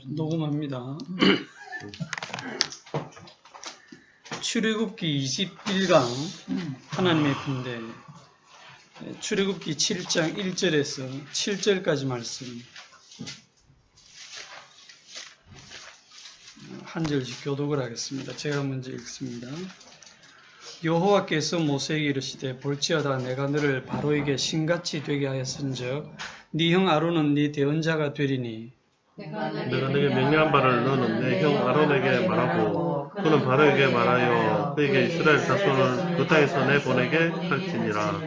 녹음합니다. 출애굽기 21강 하나님의 군대, 출애굽기 7장 1절에서 7절까지 말씀 한 절씩 교독을 하겠습니다. 제가 먼저 읽습니다. 여호와께서 모세에게 이르시되 볼지어다 내가 너를 바로에게 신같이 되게 하였은즉 네 형 아론은 네 대언자가 되리니 내가 네게 명령한 바를 너는 내 형 아론에게 말하고 그는 바로에게 말하여 그에게 이스라엘 자손을 그 땅에서 내보내게 할지니라.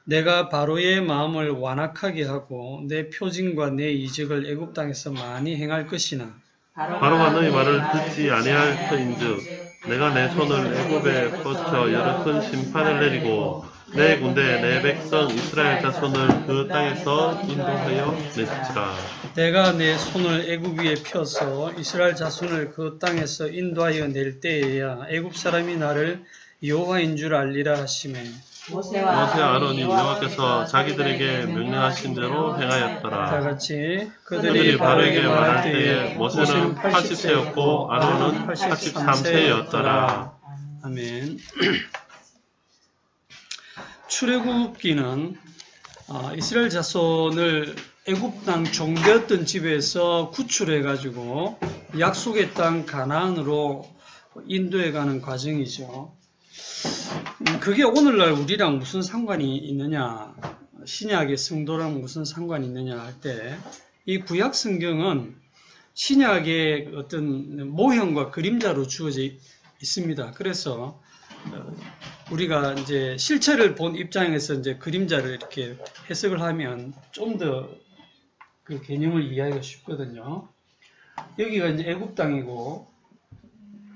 내가 바로의 마음을 완악하게 하고 내 표징과 내 이적을 애굽 땅에서 많이 행할 것이나 바로가 너희 말을 듣지 아니할 터인즉 내가 내 손을 애굽에 뻗쳐 여러 큰 심판을 내리고 내 군대 내 백성 이스라엘 자손을 그 땅에서 인도하여 내시리라. 내가 내 손을 애굽 위에 펴서 이스라엘 자손을 그 땅에서 인도하여 낼 때에야 애굽 사람이 나를 여호와인 줄 알리라 하시매 모세와 아론이 여호와께서 자기들에게 명령하신 대로 행하였더라. 다 같이 그들이 바로에게 말할 때에 모세는 80세였고 아론은 83세였더라. 아멘. 출애굽기는 이스라엘 자손을 애굽 땅 종되었던 집에서 구출해가지고 약속의 땅 가나안으로 인도해가는 과정이죠. 그게 오늘날 우리랑 무슨 상관이 있느냐, 신약의 성도랑 무슨 상관이 있느냐 할 때, 이 구약 성경은 신약의 어떤 모형과 그림자로 주어져 있습니다. 그래서 우리가 이제 실체를 본 입장에서 이제 그림자를 이렇게 해석을 하면 좀 더 그 개념을 이해하기가 쉽거든요. 여기가 이제 애굽 땅이고,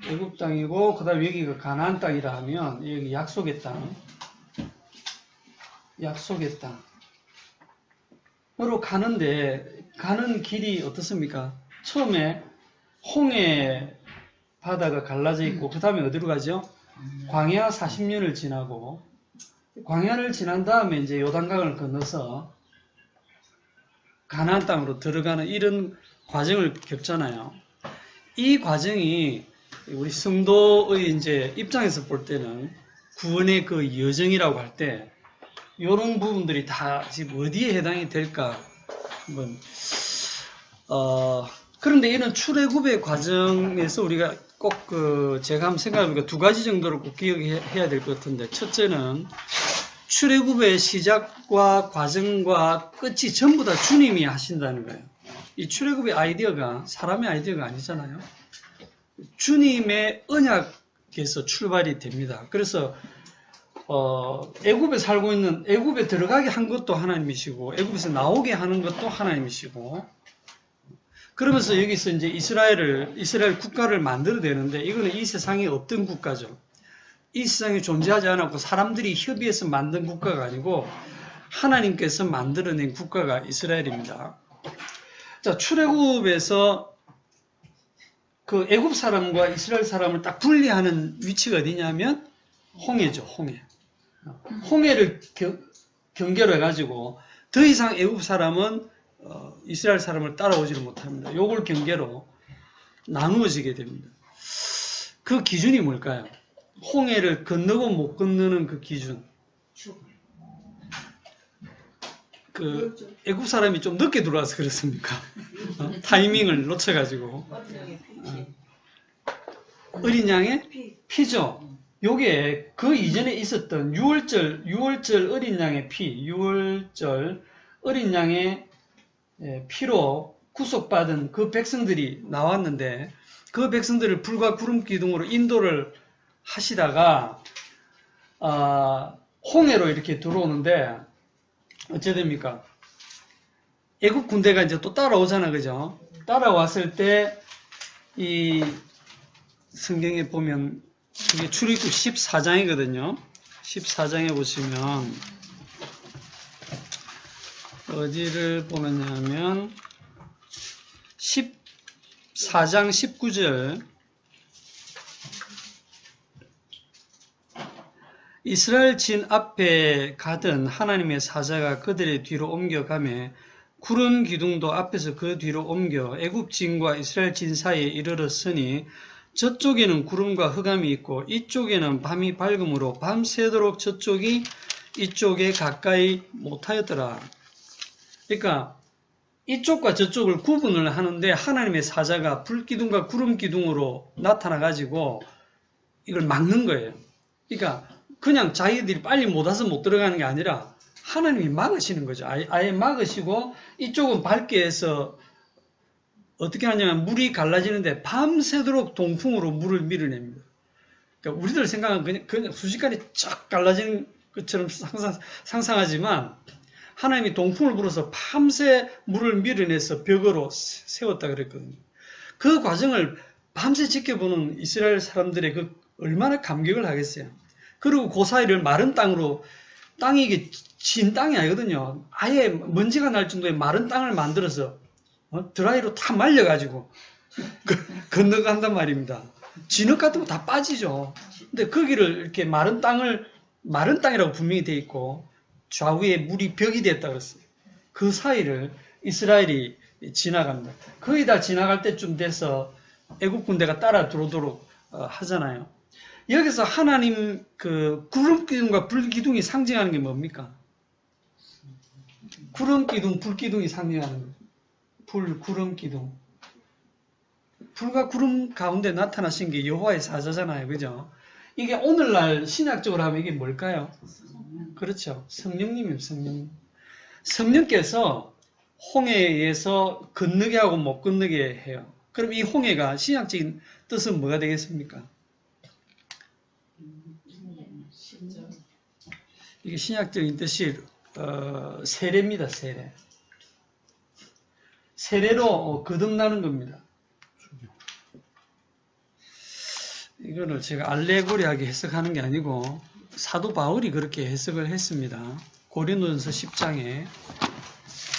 그 다음에 여기가 가나안 땅이라 하면, 여기 약속의 땅으로 가는데, 가는 길이 어떻습니까? 처음에 홍해 바다가 갈라져 있고, 그 다음에 어디로 가죠? 광야 40년을 지나고, 광야를 지난 다음에 이제 요단강을 건너서 가나안 땅으로 들어가는 이런 과정을 겪잖아요. 이 과정이 우리 성도의 이제 입장에서 볼 때는 구원의 그 여정이라고 할 때 이런 부분들이 다 지금 어디에 해당이 될까 한번 그런데 이런 출애굽의 과정에서 우리가 꼭 제가 한번 생각해보니까 두 가지 정도를 꼭 기억해야 될 것 같은데, 첫째는 출애굽의 시작과 과정과 끝이 전부 다 주님이 하신다는 거예요. 이 출애굽의 아이디어가 사람의 아이디어가 아니잖아요. 주님의 언약에서 출발이 됩니다. 그래서 애굽에 살고 있는, 애굽에 들어가게 한 것도 하나님이시고 애굽에서 나오게 하는 것도 하나님이시고, 그러면서 여기서 이제 이스라엘 국가를 만들어내는데, 이거는 이 세상에 없던 국가죠. 이 세상에 존재하지 않았고 사람들이 협의해서 만든 국가가 아니고 하나님께서 만들어낸 국가가 이스라엘입니다. 자, 출애굽에서 그 애굽 사람과 이스라엘 사람을 딱 분리하는 위치가 어디냐면 홍해죠, 홍해. 홍해를 경계로 해가지고 더 이상 애굽 사람은 이스라엘 사람을 따라오지를 못합니다. 요걸 경계로 나누어지게 됩니다. 그 기준이 뭘까요? 홍해를 건너고 못 건너는 그 기준. 그 애굽 사람이 좀 늦게 들어와서 그렇습니까? 타이밍을 놓쳐가지고. 어린 양의 피죠. 요게 그 이전에 있었던 6월절 어린 양의 피, 6월절 어린 양의 피로 구속받은 그 백성들이 나왔는데, 그 백성들을 불과 구름 기둥으로 인도를 하시다가 홍해로 이렇게 들어오는데 어째 됩니까? 애국 군대가 이제 또 따라오잖아, 그죠? 따라왔을 때 이 성경에 보면 이게 출애굽 14장이거든요. 14장에 보시면 어디를 보느냐면 14장 19절, 이스라엘 진 앞에 가던 하나님의 사자가 그들의 뒤로 옮겨가매 구름 기둥도 앞에서 그 뒤로 옮겨 애굽 진과 이스라엘 진 사이에 이르렀으니 저쪽에는 구름과 흑암이 있고 이쪽에는 밤이 밝음으로 밤새도록 저쪽이 이쪽에 가까이 못하였더라. 그러니까 이쪽과 저쪽을 구분을 하는데 하나님의 사자가 불기둥과 구름기둥으로 나타나가지고 이걸 막는 거예요. 그러니까 그냥 자기들이 빨리 못 와서 못 들어가는 게 아니라 하나님이 막으시는 거죠. 아예 막으시고 이쪽은 밝게 해서 어떻게 하냐면 물이 갈라지는데 밤새도록 동풍으로 물을 밀어냅니다. 그러니까 우리들 생각은 그냥 순식간에 쫙 갈라지는 것처럼 상상하지만 하나님이 동풍을 불어서 밤새 물을 밀어내서 벽으로 세웠다 그랬거든요. 그 과정을 밤새 지켜보는 이스라엘 사람들의 그 얼마나 감격을 하겠어요. 그리고 그 사이를 마른 땅으로, 땅이 이게 진 땅이 아니거든요. 아예 먼지가 날 정도의 마른 땅을 만들어서 드라이로 다 말려가지고 건너간단 말입니다. 진흙 같은 거 다 빠지죠. 근데 거기를 이렇게 마른 땅이라고 분명히 돼 있고 좌우에 물이 벽이 됐다 그랬어요. 그 사이를 이스라엘이 지나갑니다. 거의 다 지나갈 때쯤 돼서 애국 군대가 따라 들어오도록 하잖아요. 여기서 하나님 그 구름 기둥과 불 기둥이 상징하는 게 뭡니까? 구름 기둥, 불 기둥이 상징하는 거예요. 불, 구름 기둥. 불과 구름 가운데 나타나신 게 여호와의 사자잖아요. 그죠? 이게 오늘날 신약적으로 하면 이게 뭘까요? 그렇죠. 성령님이에요. 성령. 성령께서 홍해에 의해서 건너게 하고 못 건너게 해요. 그럼 이 홍해가 신약적인 뜻은 뭐가 되겠습니까? 이게 신약적인 뜻이 세례입니다. 세례. 세례로 거듭나는 겁니다. 이거를 제가 알레고리하게 해석하는 게 아니고 사도 바울이 그렇게 해석을 했습니다. 고린도전서 10장에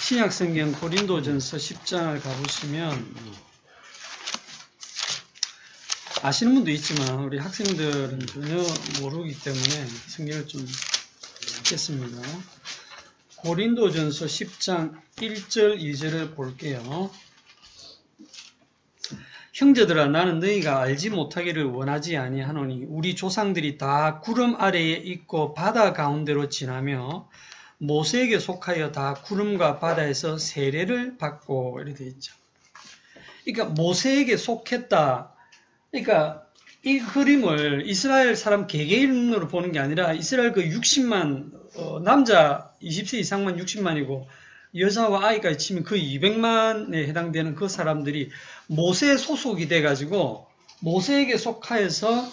신약성경 고린도전서 10장을 가보시면 아시는 분도 있지만 우리 학생들은 전혀 모르기 때문에 성경을 좀 읽겠습니다. 고린도전서 10장 1절 2절을 볼게요. 형제들아 나는 너희가 알지 못하기를 원하지 아니하노니 우리 조상들이 다 구름 아래에 있고 바다 가운데로 지나며 모세에게 속하여 다 구름과 바다에서 세례를 받고 이렇게 되어 있죠. 그러니까 모세에게 속했다. 그러니까 이 그림을 이스라엘 사람 개개인으로 보는 게 아니라 이스라엘 그 60만 남자 20세 이상만 60만이고 여자와 아이까지 치면 그 200만에 해당되는 그 사람들이 모세 소속이 돼가지고 모세에게 속하여서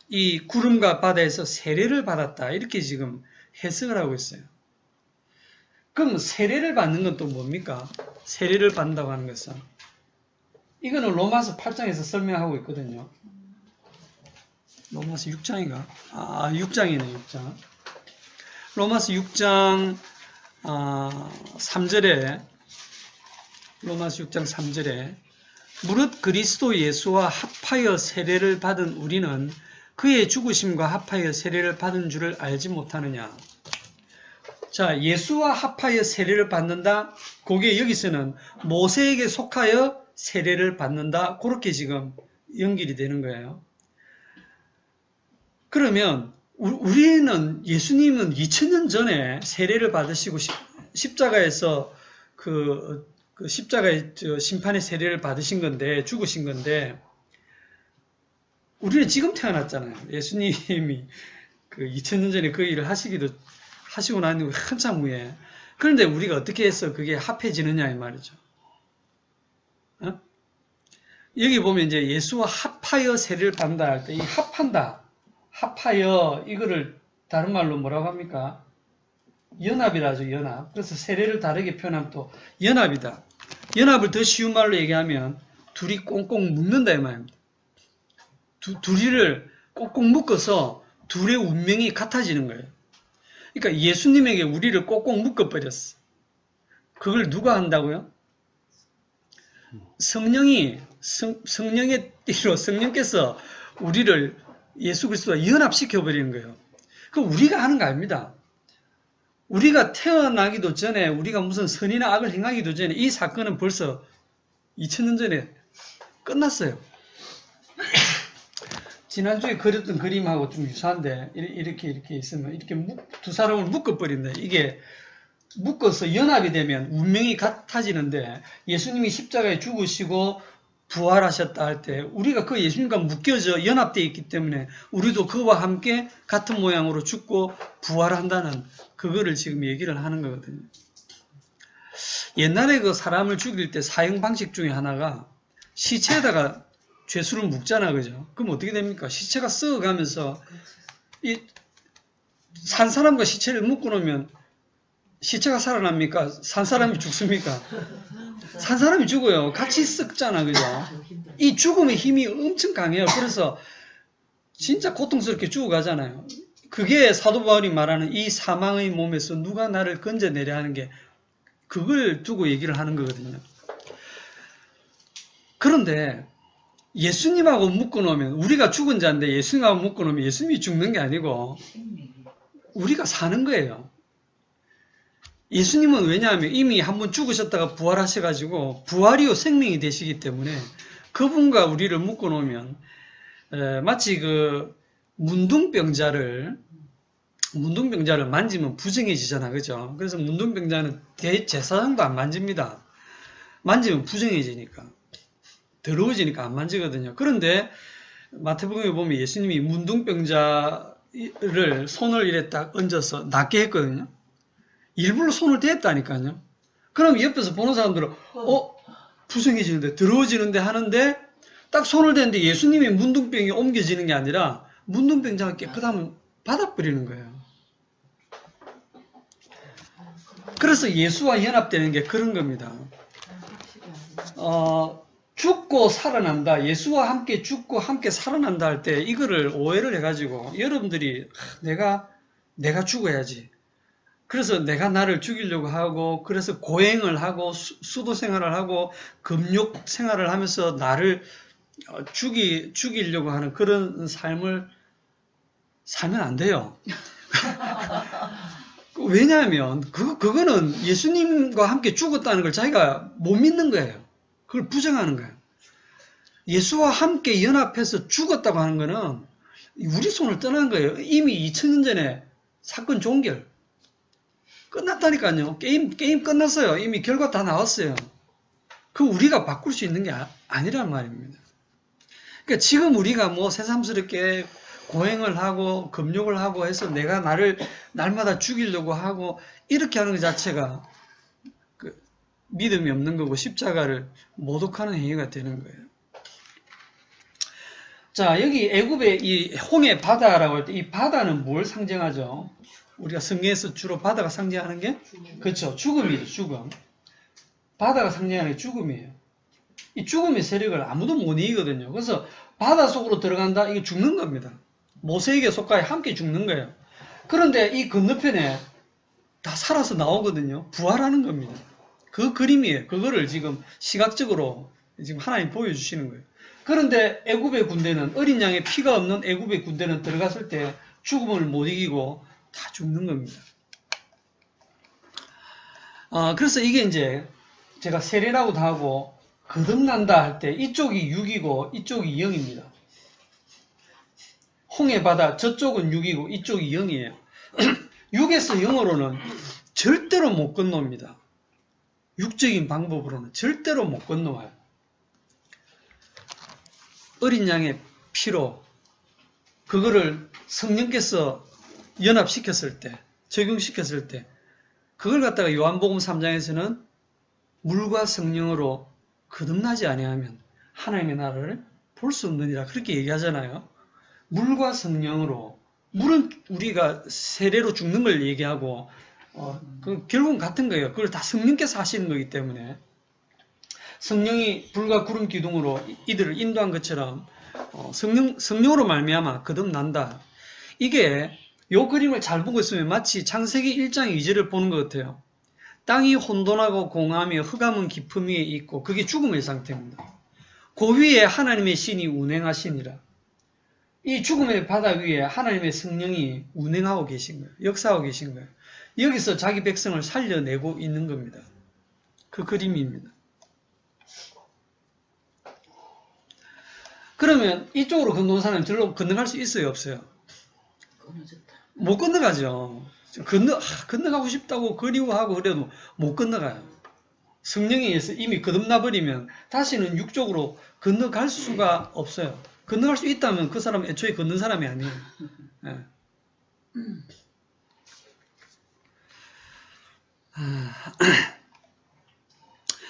이 구름과 바다에서 세례를 받았다. 이렇게 지금 해석을 하고 있어요. 그럼 세례를 받는 건 또 뭡니까? 세례를 받는다고 하는 것은 이거는 로마서 8장에서 설명하고 있거든요. 로마서 6장인가? 6장이네, 6장. 로마서 6장 3절에 로마서 6장 3절에 무릇 그리스도 예수와 합하여 세례를 받은 우리는 그의 죽으심과 합하여 세례를 받은 줄을 알지 못하느냐. 자, 예수와 합하여 세례를 받는다. 그게 여기서는 모세에게 속하여 세례를 받는다. 그렇게 지금 연결이 되는 거예요. 그러면 우리는 예수님은 2000년 전에 세례를 받으시고 십자가에서 그 십자가의 심판의 세례를 받으신 건데 죽으신 건데 우리는 지금 태어났잖아요. 예수님이 그 2000년 전에 그 일을 하시고 난 후 한참 후에. 그런데 우리가 어떻게 해서 그게 합해지느냐 이 말이죠. 여기 보면 이제 예수와 합하여 세례를 받는다 할 때 이 합하여 이거를 다른 말로 뭐라고 합니까? 연합이라죠. 연합. 그래서 세례를 다르게 표현하면 또 연합이다. 연합을 더 쉬운 말로 얘기하면 둘이 꽁꽁 묶는다 이 말입니다. 둘이를 꽁꽁 묶어서 둘의 운명이 같아지는 거예요. 그러니까 예수님에게 우리를 꼭꼭 묶어버렸어. 그걸 누가 한다고요? 성령의 띠로 성령께서 우리를 예수 그리스도와 연합시켜버리는 거예요. 그거 우리가 하는 거 아닙니다. 우리가 태어나기도 전에, 우리가 무슨 선이나 악을 행하기도 전에 이 사건은 벌써 2000년 전에 끝났어요. 지난주에 그렸던 그림하고 좀 유사한데, 이렇게 있으면, 이렇게 두 사람을 묶어버린다. 이게 묶어서 연합이 되면 운명이 같아지는데, 예수님이 십자가에 죽으시고 부활하셨다 할 때, 우리가 그 예수님과 묶여져 연합되어 있기 때문에, 우리도 그와 함께 같은 모양으로 죽고 부활한다는, 그거를 지금 얘기를 하는 거거든요. 옛날에 그 사람을 죽일 때 사형 방식 중에 하나가, 시체에다가 죄수를 묶잖아, 그죠? 그럼 어떻게 됩니까? 시체가 썩어가면서, 산 사람과 시체를 묶어 놓으면, 시체가 살아납니까? 산 사람이 죽습니까? 산 사람이 죽어요. 같이 썩잖아, 그죠? 이 죽음의 힘이 엄청 강해요. 그래서, 진짜 고통스럽게 죽어가잖아요. 그게 사도 바울이 말하는 이 사망의 몸에서 누가 나를 건져내려 하는 게, 그걸 두고 얘기를 하는 거거든요. 그런데, 예수님하고 묶어놓으면, 우리가 죽은 자인데 예수님하고 묶어놓으면 예수님이 죽는 게 아니고 우리가 사는 거예요. 예수님은 왜냐하면 이미 한번 죽으셨다가 부활하셔가지고 부활이요 생명이 되시기 때문에 그분과 우리를 묶어놓으면 마치 그 문둥병자를 만지면 부정해지잖아, 그죠? 그래서 문둥병자는 대제사장도 안 만집니다. 만지면 부정해지니까. 더러워지니까 안 만지거든요. 그런데 마태복음에 보면 예수님이 문둥병자를 손을 이래 딱 얹어서 낫게 했거든요. 일부러 손을 댔다니까요. 그럼 옆에서 보는 사람들은 부정해지는데 더러워지는데 하는데 딱 손을 댔는데 예수님이 문둥병이 옮겨지는 게 아니라 문둥병자가 깨끗하면 받아버리는 거예요. 그래서 예수와 연합되는 게 그런 겁니다. 죽고 살아난다. 예수와 함께 죽고 함께 살아난다 할 때 이거를 오해를 해가지고 여러분들이 내가 죽어야지. 그래서 내가 나를 죽이려고 하고 그래서 고행을 하고 수도 생활을 하고 금욕 생활을 하면서 나를 죽이려고 하는 그런 삶을 살면 안 돼요. 왜냐하면 그거는 예수님과 함께 죽었다는 걸 자기가 못 믿는 거예요. 그걸 부정하는 거예요. 예수와 함께 연합해서 죽었다고 하는 거는 우리 손을 떠난 거예요. 이미 2000년 전에 사건 종결. 끝났다니까요. 게임 끝났어요. 이미 결과 다 나왔어요. 그 우리가 바꿀 수 있는 게 아니란 말입니다. 그러니까 지금 우리가 뭐 새삼스럽게 고행을 하고 금욕을 하고 해서 내가 나를 날마다 죽이려고 하고 이렇게 하는 것 자체가 믿음이 없는 거고 십자가를 모독하는 행위가 되는 거예요. 자, 여기 애굽의 이 홍해 바다라고 할 때 이 바다는 뭘 상징하죠? 우리가 성경에서 주로 바다가 상징하는 게 그렇죠. 죽음이죠. 죽음. 바다가 상징하는 게 죽음이에요. 이 죽음의 세력을 아무도 못 이기거든요. 그래서 바다 속으로 들어간다? 이게 죽는 겁니다. 모세에게 속하여 함께 죽는 거예요. 그런데 이 건너편에 다 살아서 나오거든요. 부활하는 겁니다. 그 그림이에요. 그거를 지금 시각적으로 지금 하나님 보여주시는 거예요. 그런데 애굽의 군대는 어린 양의 피가 없는 애굽의 군대는 들어갔을 때 죽음을 못 이기고 다 죽는 겁니다. 그래서 이게 이제 제가 세례라고도 하고 거듭난다 할 때 이쪽이 6이고 이쪽이 0입니다. 홍해 바다 저쪽은 6이고 이쪽이 0이에요. 6에서 0으로는 절대로 못 건너옵니다. 육적인 방법으로는 절대로 못 건너와요. 어린 양의 피로 그거를 성령께서 연합시켰을 때, 적용시켰을 때 그걸 갖다가 요한복음 3장에서는 물과 성령으로 거듭나지 아니하면 하나님의 나라를 볼 수 없느니라 그렇게 얘기하잖아요. 물과 성령으로 물은 우리가 세례로 죽는 걸 얘기하고 결국은 같은 거예요. 그걸 다 성령께서 하시는 거기 때문에 성령이 불과 구름 기둥으로 이들을 인도한 것처럼 성령으로 말미암아 거듭난다. 이게 요 그림을 잘 보고 있으면 마치 창세기 1장 2절을 보는 것 같아요. 땅이 혼돈하고 공함이 흑암은 깊음 위에 있고 그게 죽음의 상태입니다. 그 위에 하나님의 신이 운행하시니라. 이 죽음의 바다 위에 하나님의 성령이 운행하고 계신 거예요. 역사하고 계신 거예요. 여기서 자기 백성을 살려내고 있는 겁니다. 그 그림입니다. 그러면 이쪽으로 건너온 사람이 들로 건너갈 수 있어요, 없어요? 못 건너가죠. 건너가고 싶다고 그리워하고 그래도 못 건너가요. 성령에 의해서 이미 거듭나버리면 다시는 육적으로 건너갈 수가 없어요. 건너갈 수 있다면 그 사람은 애초에 걷는 사람이 아니에요. 예.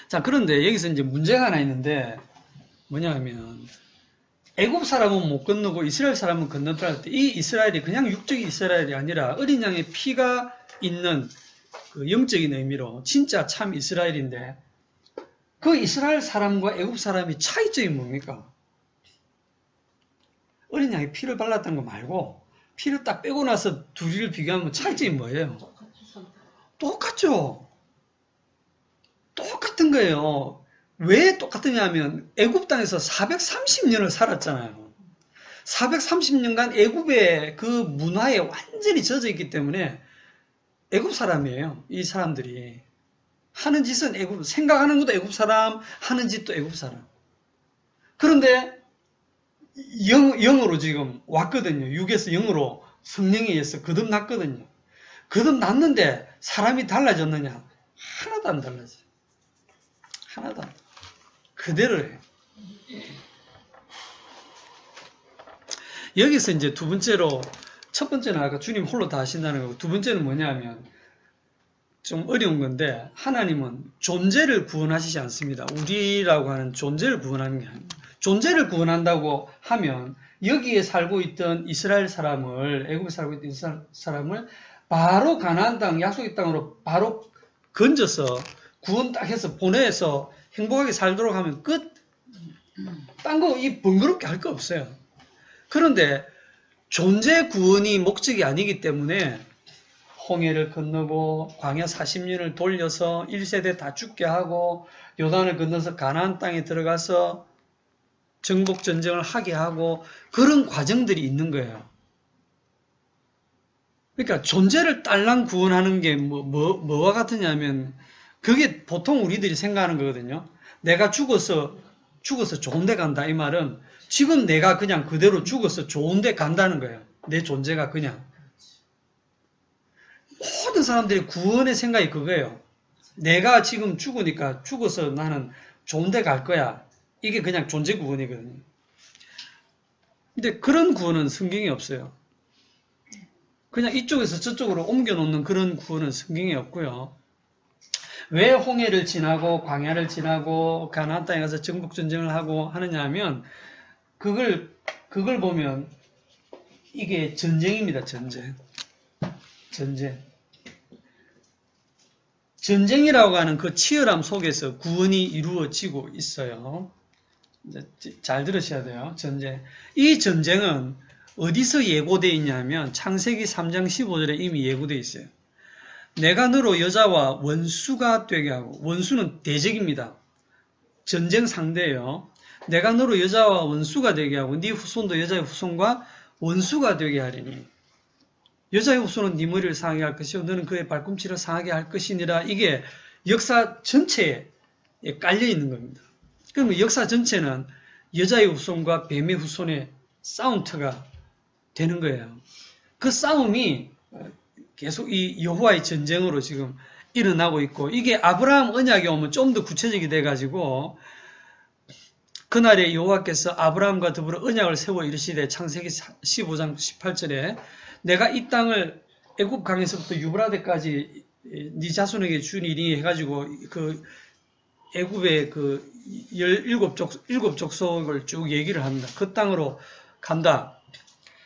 자, 그런데 여기서 이제 문제가 하나 있는데 뭐냐면 애굽 사람은 못 건너고 이스라엘 사람은 건너더라 할 때 이 이스라엘이 그냥 육적인 이스라엘이 아니라 어린 양의 피가 있는 그 영적인 의미로 진짜 참 이스라엘인데 그 이스라엘 사람과 애굽 사람이 차이점이 뭡니까? 어린 양의 피를 발랐다는 거 말고 피를 딱 빼고 나서 둘이를 비교하면 차이점이 뭐예요? 똑같죠. 똑같은 거예요. 왜 똑같으냐면 애굽 땅에서 430년을 살았잖아요. 430년간 애굽의 그 문화에 완전히 젖어 있기 때문에 애굽 사람이에요. 이 사람들이 하는 짓은 애굽, 생각하는 것도 애굽 사람, 하는 짓도 애굽 사람. 그런데 영으로 지금 왔거든요. 6에서 0으로 성령에 의해서 거듭났거든요. 거듭났는데 사람이 달라졌느냐? 하나도 안 달라져요. 하나도 안 달라져요. 그대로예요. 여기서 이제 두 번째로, 첫 번째는 아까 주님 홀로 다 하신다는 거고, 두 번째는 뭐냐면, 좀 어려운 건데, 하나님은 존재를 구원하시지 않습니다. 우리라고 하는 존재를 구원하는 게 아닙니다. 존재를 구원한다고 하면, 여기에 살고 있던 이스라엘 사람을, 애국에 살고 있던 이스라엘 사람을 바로 가나안 땅, 약속의 땅으로 바로 건져서 구원 딱 해서 보내서 행복하게 살도록 하면 끝. 딴 거 이 번거롭게 할 거 없어요. 그런데 존재 구원이 목적이 아니기 때문에 홍해를 건너고 광야 40년을 돌려서 1세대 다 죽게 하고 요단을 건너서 가나안 땅에 들어가서 정복 전쟁을 하게 하고 그런 과정들이 있는 거예요. 그러니까 존재를 딸랑 구원하는 게 뭐와 같으냐면 그게 보통 우리들이 생각하는 거거든요. 내가 죽어서 좋은 데 간다 이 말은 지금 내가 그냥 그대로 죽어서 좋은 데 간다는 거예요. 내 존재가 그냥. 모든 사람들이 구원의 생각이 그거예요. 내가 지금 죽으니까 죽어서 나는 좋은 데 갈 거야. 이게 그냥 존재 구원이거든요. 근데 그런 구원은 성경에 없어요. 그냥 이쪽에서 저쪽으로 옮겨놓는 그런 구원은 성경에 없고요. 왜 홍해를 지나고 광야를 지나고 가나안 땅에 가서 정복 전쟁을 하고 하느냐 하면 그걸 보면 이게 전쟁입니다. 전쟁이라고 하는 그 치열함 속에서 구원이 이루어지고 있어요. 잘 들으셔야 돼요. 전쟁. 이 전쟁은 어디서 예고되어 있냐면 창세기 3장 15절에 이미 예고되어 있어요. 내가 너로 여자와 원수가 되게 하고, 원수는 대적입니다. 전쟁 상대예요. 내가 너로 여자와 원수가 되게 하고 네 후손도 여자의 후손과 원수가 되게 하리니 여자의 후손은 네 머리를 상하게 할 것이요 너는 그의 발꿈치를 상하게 할 것이니라. 이게 역사 전체에 깔려 있는 겁니다. 그러면 역사 전체는 여자의 후손과 뱀의 후손의 싸움터가 되는 거예요. 그 싸움이 계속 이 여호와의 전쟁으로 지금 일어나고 있고 이게 아브라함 언약에 오면 좀 더 구체적이 돼가지고 그날에 여호와께서 아브라함과 더불어 언약을 세워 이르시되 창세기 15장 18절에 내가 이 땅을 애굽 강에서부터 유브라데까지 네 자손에게 주니니 해가지고 그 애굽의 그 17족속을 쭉 얘기를 합니다. 그 땅으로 간다.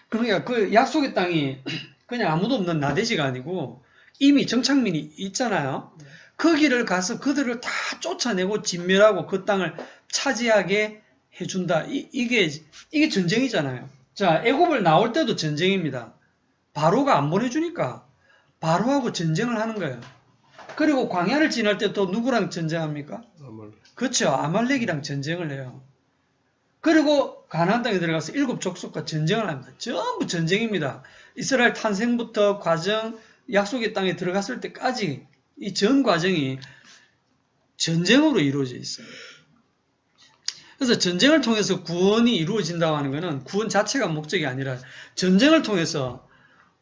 그러니까 그 약속의 땅이 그냥 아무도 없는 나대지가 아니고 이미 정착민이 있잖아요. 거기를 가서 그들을 다 쫓아내고 진멸하고 그 땅을 차지하게 해준다. 이게 전쟁이잖아요. 자, 애굽을 나올 때도 전쟁입니다. 바로가 안 보내주니까 바로하고 전쟁을 하는 거예요. 그리고 광야를 지날 때 또 누구랑 전쟁합니까? 그렇죠. 아말렉이랑 전쟁을 해요. 그리고 가나안 땅에 들어가서 7족속과 전쟁을 합니다. 전부 전쟁입니다. 이스라엘 탄생부터 과정, 약속의 땅에 들어갔을 때까지 이 전 과정이 전쟁으로 이루어져 있어요. 그래서 전쟁을 통해서 구원이 이루어진다고 하는 것은 구원 자체가 목적이 아니라 전쟁을 통해서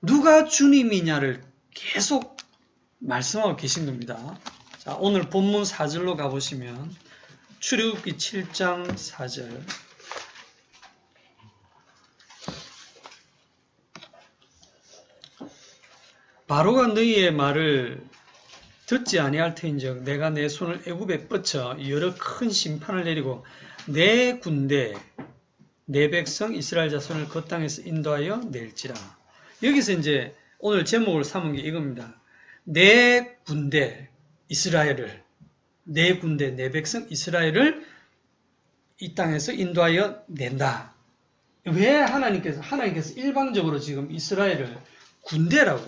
누가 주님이냐를 계속 말씀하고 계신 겁니다. 자, 오늘 본문 4절로 가보시면 출애굽기 7장 4절. 바로가 너희의 말을 듣지 아니할 터인즉 내가 내 손을 애굽에 뻗쳐 여러 큰 심판을 내리고 내 군대 내 백성 이스라엘 자손을 그 땅에서 인도하여 낼지라. 여기서 이제 오늘 제목을 삼은 게 이겁니다. 내 군대 이스라엘을 내 군대 내 백성 이스라엘을 이 땅에서 인도하여 낸다. 왜 하나님께서 일방적으로 지금 이스라엘을 군대라고,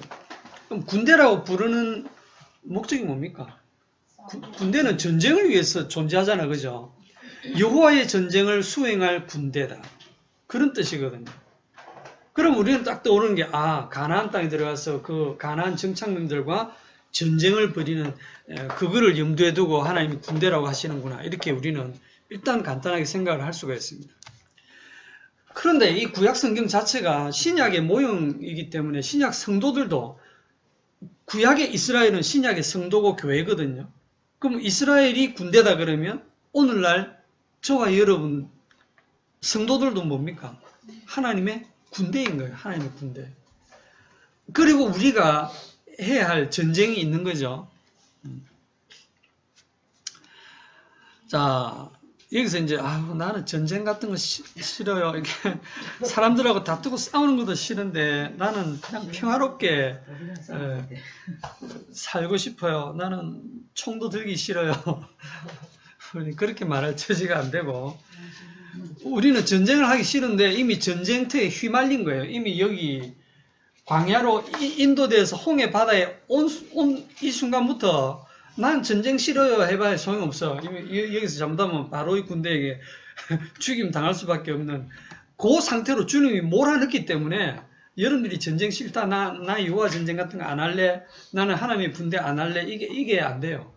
그럼 군대라고 부르는 목적이 뭡니까? 군대는 전쟁을 위해서 존재하잖아, 그죠? 여호와의 전쟁을 수행할 군대다. 그런 뜻이거든요. 그럼 우리는 딱 떠오르는 게, 가나안 땅에 들어가서 그 가나안 정착민들과 전쟁을 벌이는, 그거를 염두에 두고 하나님이 군대라고 하시는구나. 이렇게 우리는 일단 간단하게 생각을 할 수가 있습니다. 그런데 이 구약 성경 자체가 신약의 모형이기 때문에 신약 성도들도 구약의 이스라엘은 신약의 성도고 교회거든요. 그럼 이스라엘이 군대다 그러면 오늘날 저와 여러분 성도들도 뭡니까? 하나님의 군대인 거예요. 하나님의 군대. 그리고 우리가 해야 할 전쟁이 있는 거죠. 자, 여기서 이제 나는 전쟁 같은 거 싫어요. 이렇게 사람들하고 다투고 싸우는 것도 싫은데 나는 그냥 평화롭게 살고 싶어요. 나는 총도 들기 싫어요. 그렇게 말할 처지가 안 되고, 우리는 전쟁을 하기 싫은데 이미 전쟁터에 휘말린 거예요. 이미 여기 광야로 인도돼서 홍해 바다에 온 이 순간부터 난 전쟁 싫어요 해봐야 소용없어. 여기서 잘못하면 바로 이 군대에게 죽임 당할 수밖에 없는 그 상태로 주님이 몰아넣기 때문에 여러분들이 전쟁 싫다, 나 여호와 전쟁 같은 거 안 할래, 나는 하나님의 군대 안 할래, 이게 안 돼요.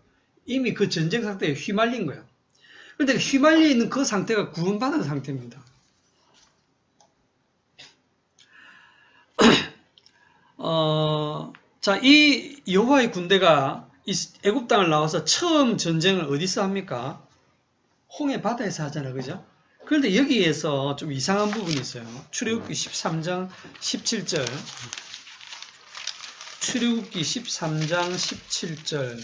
이미 그 전쟁 상태에 휘말린 거예요. 그런데 휘말려 있는 그 상태가 구원받은 상태입니다. 자, 이 여호와의 군대가 애굽 땅을 나와서 처음 전쟁을 어디서 합니까? 홍해 바다에서 하잖아요, 그죠? 그런데 여기에서 좀 이상한 부분이 있어요. 출애굽기 13장 17절. 출애굽기 13장 17절.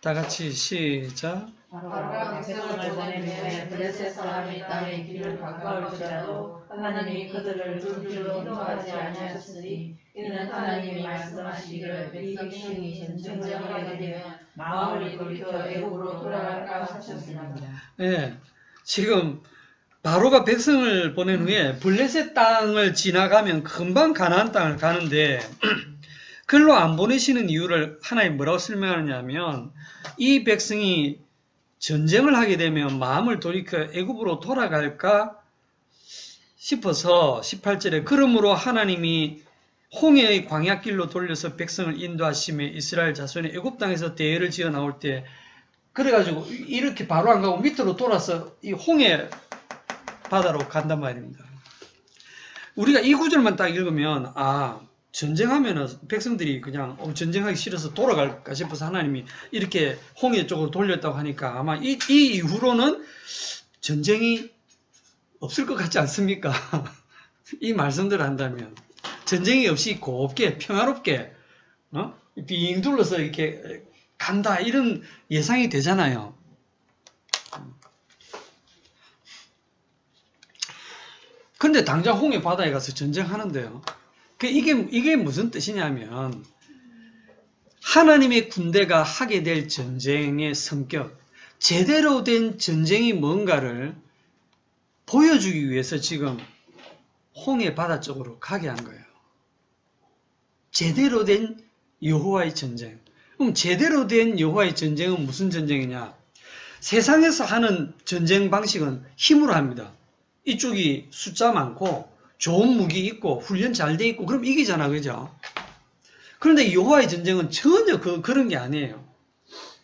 다 같이 시작. 바로가 백성을 보내며 블레셋 사람의 땅의 길을 가까울지라도 하나님이 그들을 둘기로 인도하지 아니하셨으니 이는 하나님이 말씀하시기를 이 백성이 전쟁을 하게 되면 마음을 돌이켜 애굽으로 돌아갈까 하셨습니다. 네, 지금 바로가 백성을 보낸 후에 블레셋 땅을 지나가면 금방 가나안 땅을 가는데 글로 안 보내시는 이유를 하나님 뭐라고 설명하느냐면, 이 백성이 전쟁을 하게 되면 마음을 돌이켜 애굽으로 돌아갈까 싶어서 18절에 그러므로 하나님이 홍해의 광야길로 돌려서 백성을 인도하시며 이스라엘 자손이 애굽 땅에서 대회를 지어 나올 때, 그래가지고 이렇게 바로 안 가고 밑으로 돌아서 이 홍해 바다로 간단 말입니다. 우리가 이 구절만 딱 읽으면 전쟁하면은 백성들이 그냥 전쟁하기 싫어서 돌아갈까 싶어서 하나님이 이렇게 홍해 쪽으로 돌렸다고 하니까 아마 이 이후로는 전쟁이 없을 것 같지 않습니까? 이 말씀들을 한다면 전쟁이 없이 곱게 평화롭게 빙 둘러서 이렇게 간다, 이런 예상이 되잖아요. 근데 당장 홍해 바다에 가서 전쟁하는데요. 이게 무슨 뜻이냐면, 하나님의 군대가 하게 될 전쟁의 성격, 제대로 된 전쟁이 뭔가를 보여주기 위해서 지금 홍해 바다 쪽으로 가게 한 거예요. 제대로 된 여호와의 전쟁. 그럼 제대로 된 여호와의 전쟁은 무슨 전쟁이냐? 세상에서 하는 전쟁 방식은 힘으로 합니다. 이쪽이 숫자 많고 좋은 무기 있고 훈련 잘 돼 있고 그럼 이기잖아, 그죠? 그런데 여호와의 전쟁은 전혀 그런 게 아니에요.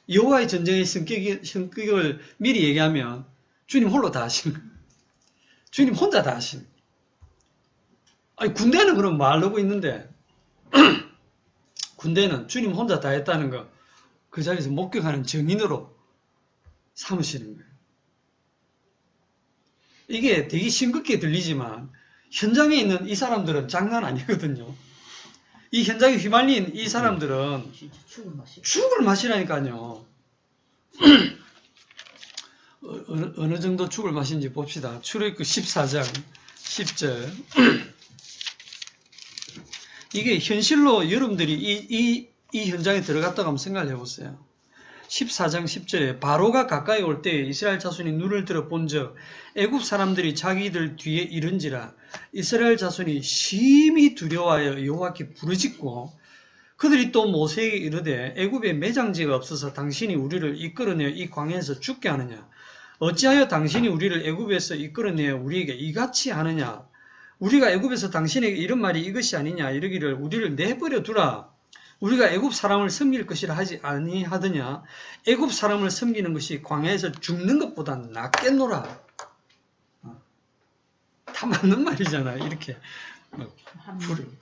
여호와의 전쟁의 성격을 미리 얘기하면 주님 홀로 다 하시는 거예요. 주님 혼자 다 하시는 거예요. 아니, 군대는 그럼 말하고 있는데 군대는 주님 혼자 다 했다는 거 그 자리에서 목격하는 증인으로 삼으시는 거예요. 이게 되게 싱겁게 들리지만 현장에 있는 이 사람들은 장난 아니거든요. 이 현장에 휘말린 이 사람들은 진짜 죽을 맛이라니까요. 어느 정도 죽을 맛인지 봅시다. 출애굽 14장 10절. 이게 현실로 여러분들이 이 현장에 들어갔다고 한번 생각을 해보세요. 14장 10절에 바로가 가까이 올 때 이스라엘 자손이 눈을 들어 본즉 애굽 사람들이 자기들 뒤에 이른지라 이스라엘 자손이 심히 두려워하여 여호와께 부르짖고 그들이 또 모세에게 이르되 애굽에 매장지가 없어서 당신이 우리를 이끌어내어 이 광야에서 죽게 하느냐 어찌하여 당신이 우리를 애굽에서 이끌어내어 우리에게 이같이 하느냐 우리가 애굽에서 당신에게 이런 말이 이것이 아니냐 이르기를 우리를 내버려 두라 우리가 애굽 사람을 섬길 것이라 하지 아니하더냐 애굽 사람을 섬기는 것이 광야에서 죽는 것보다 낫겠노라. 다 맞는 말이잖아. 이렇게 합리적인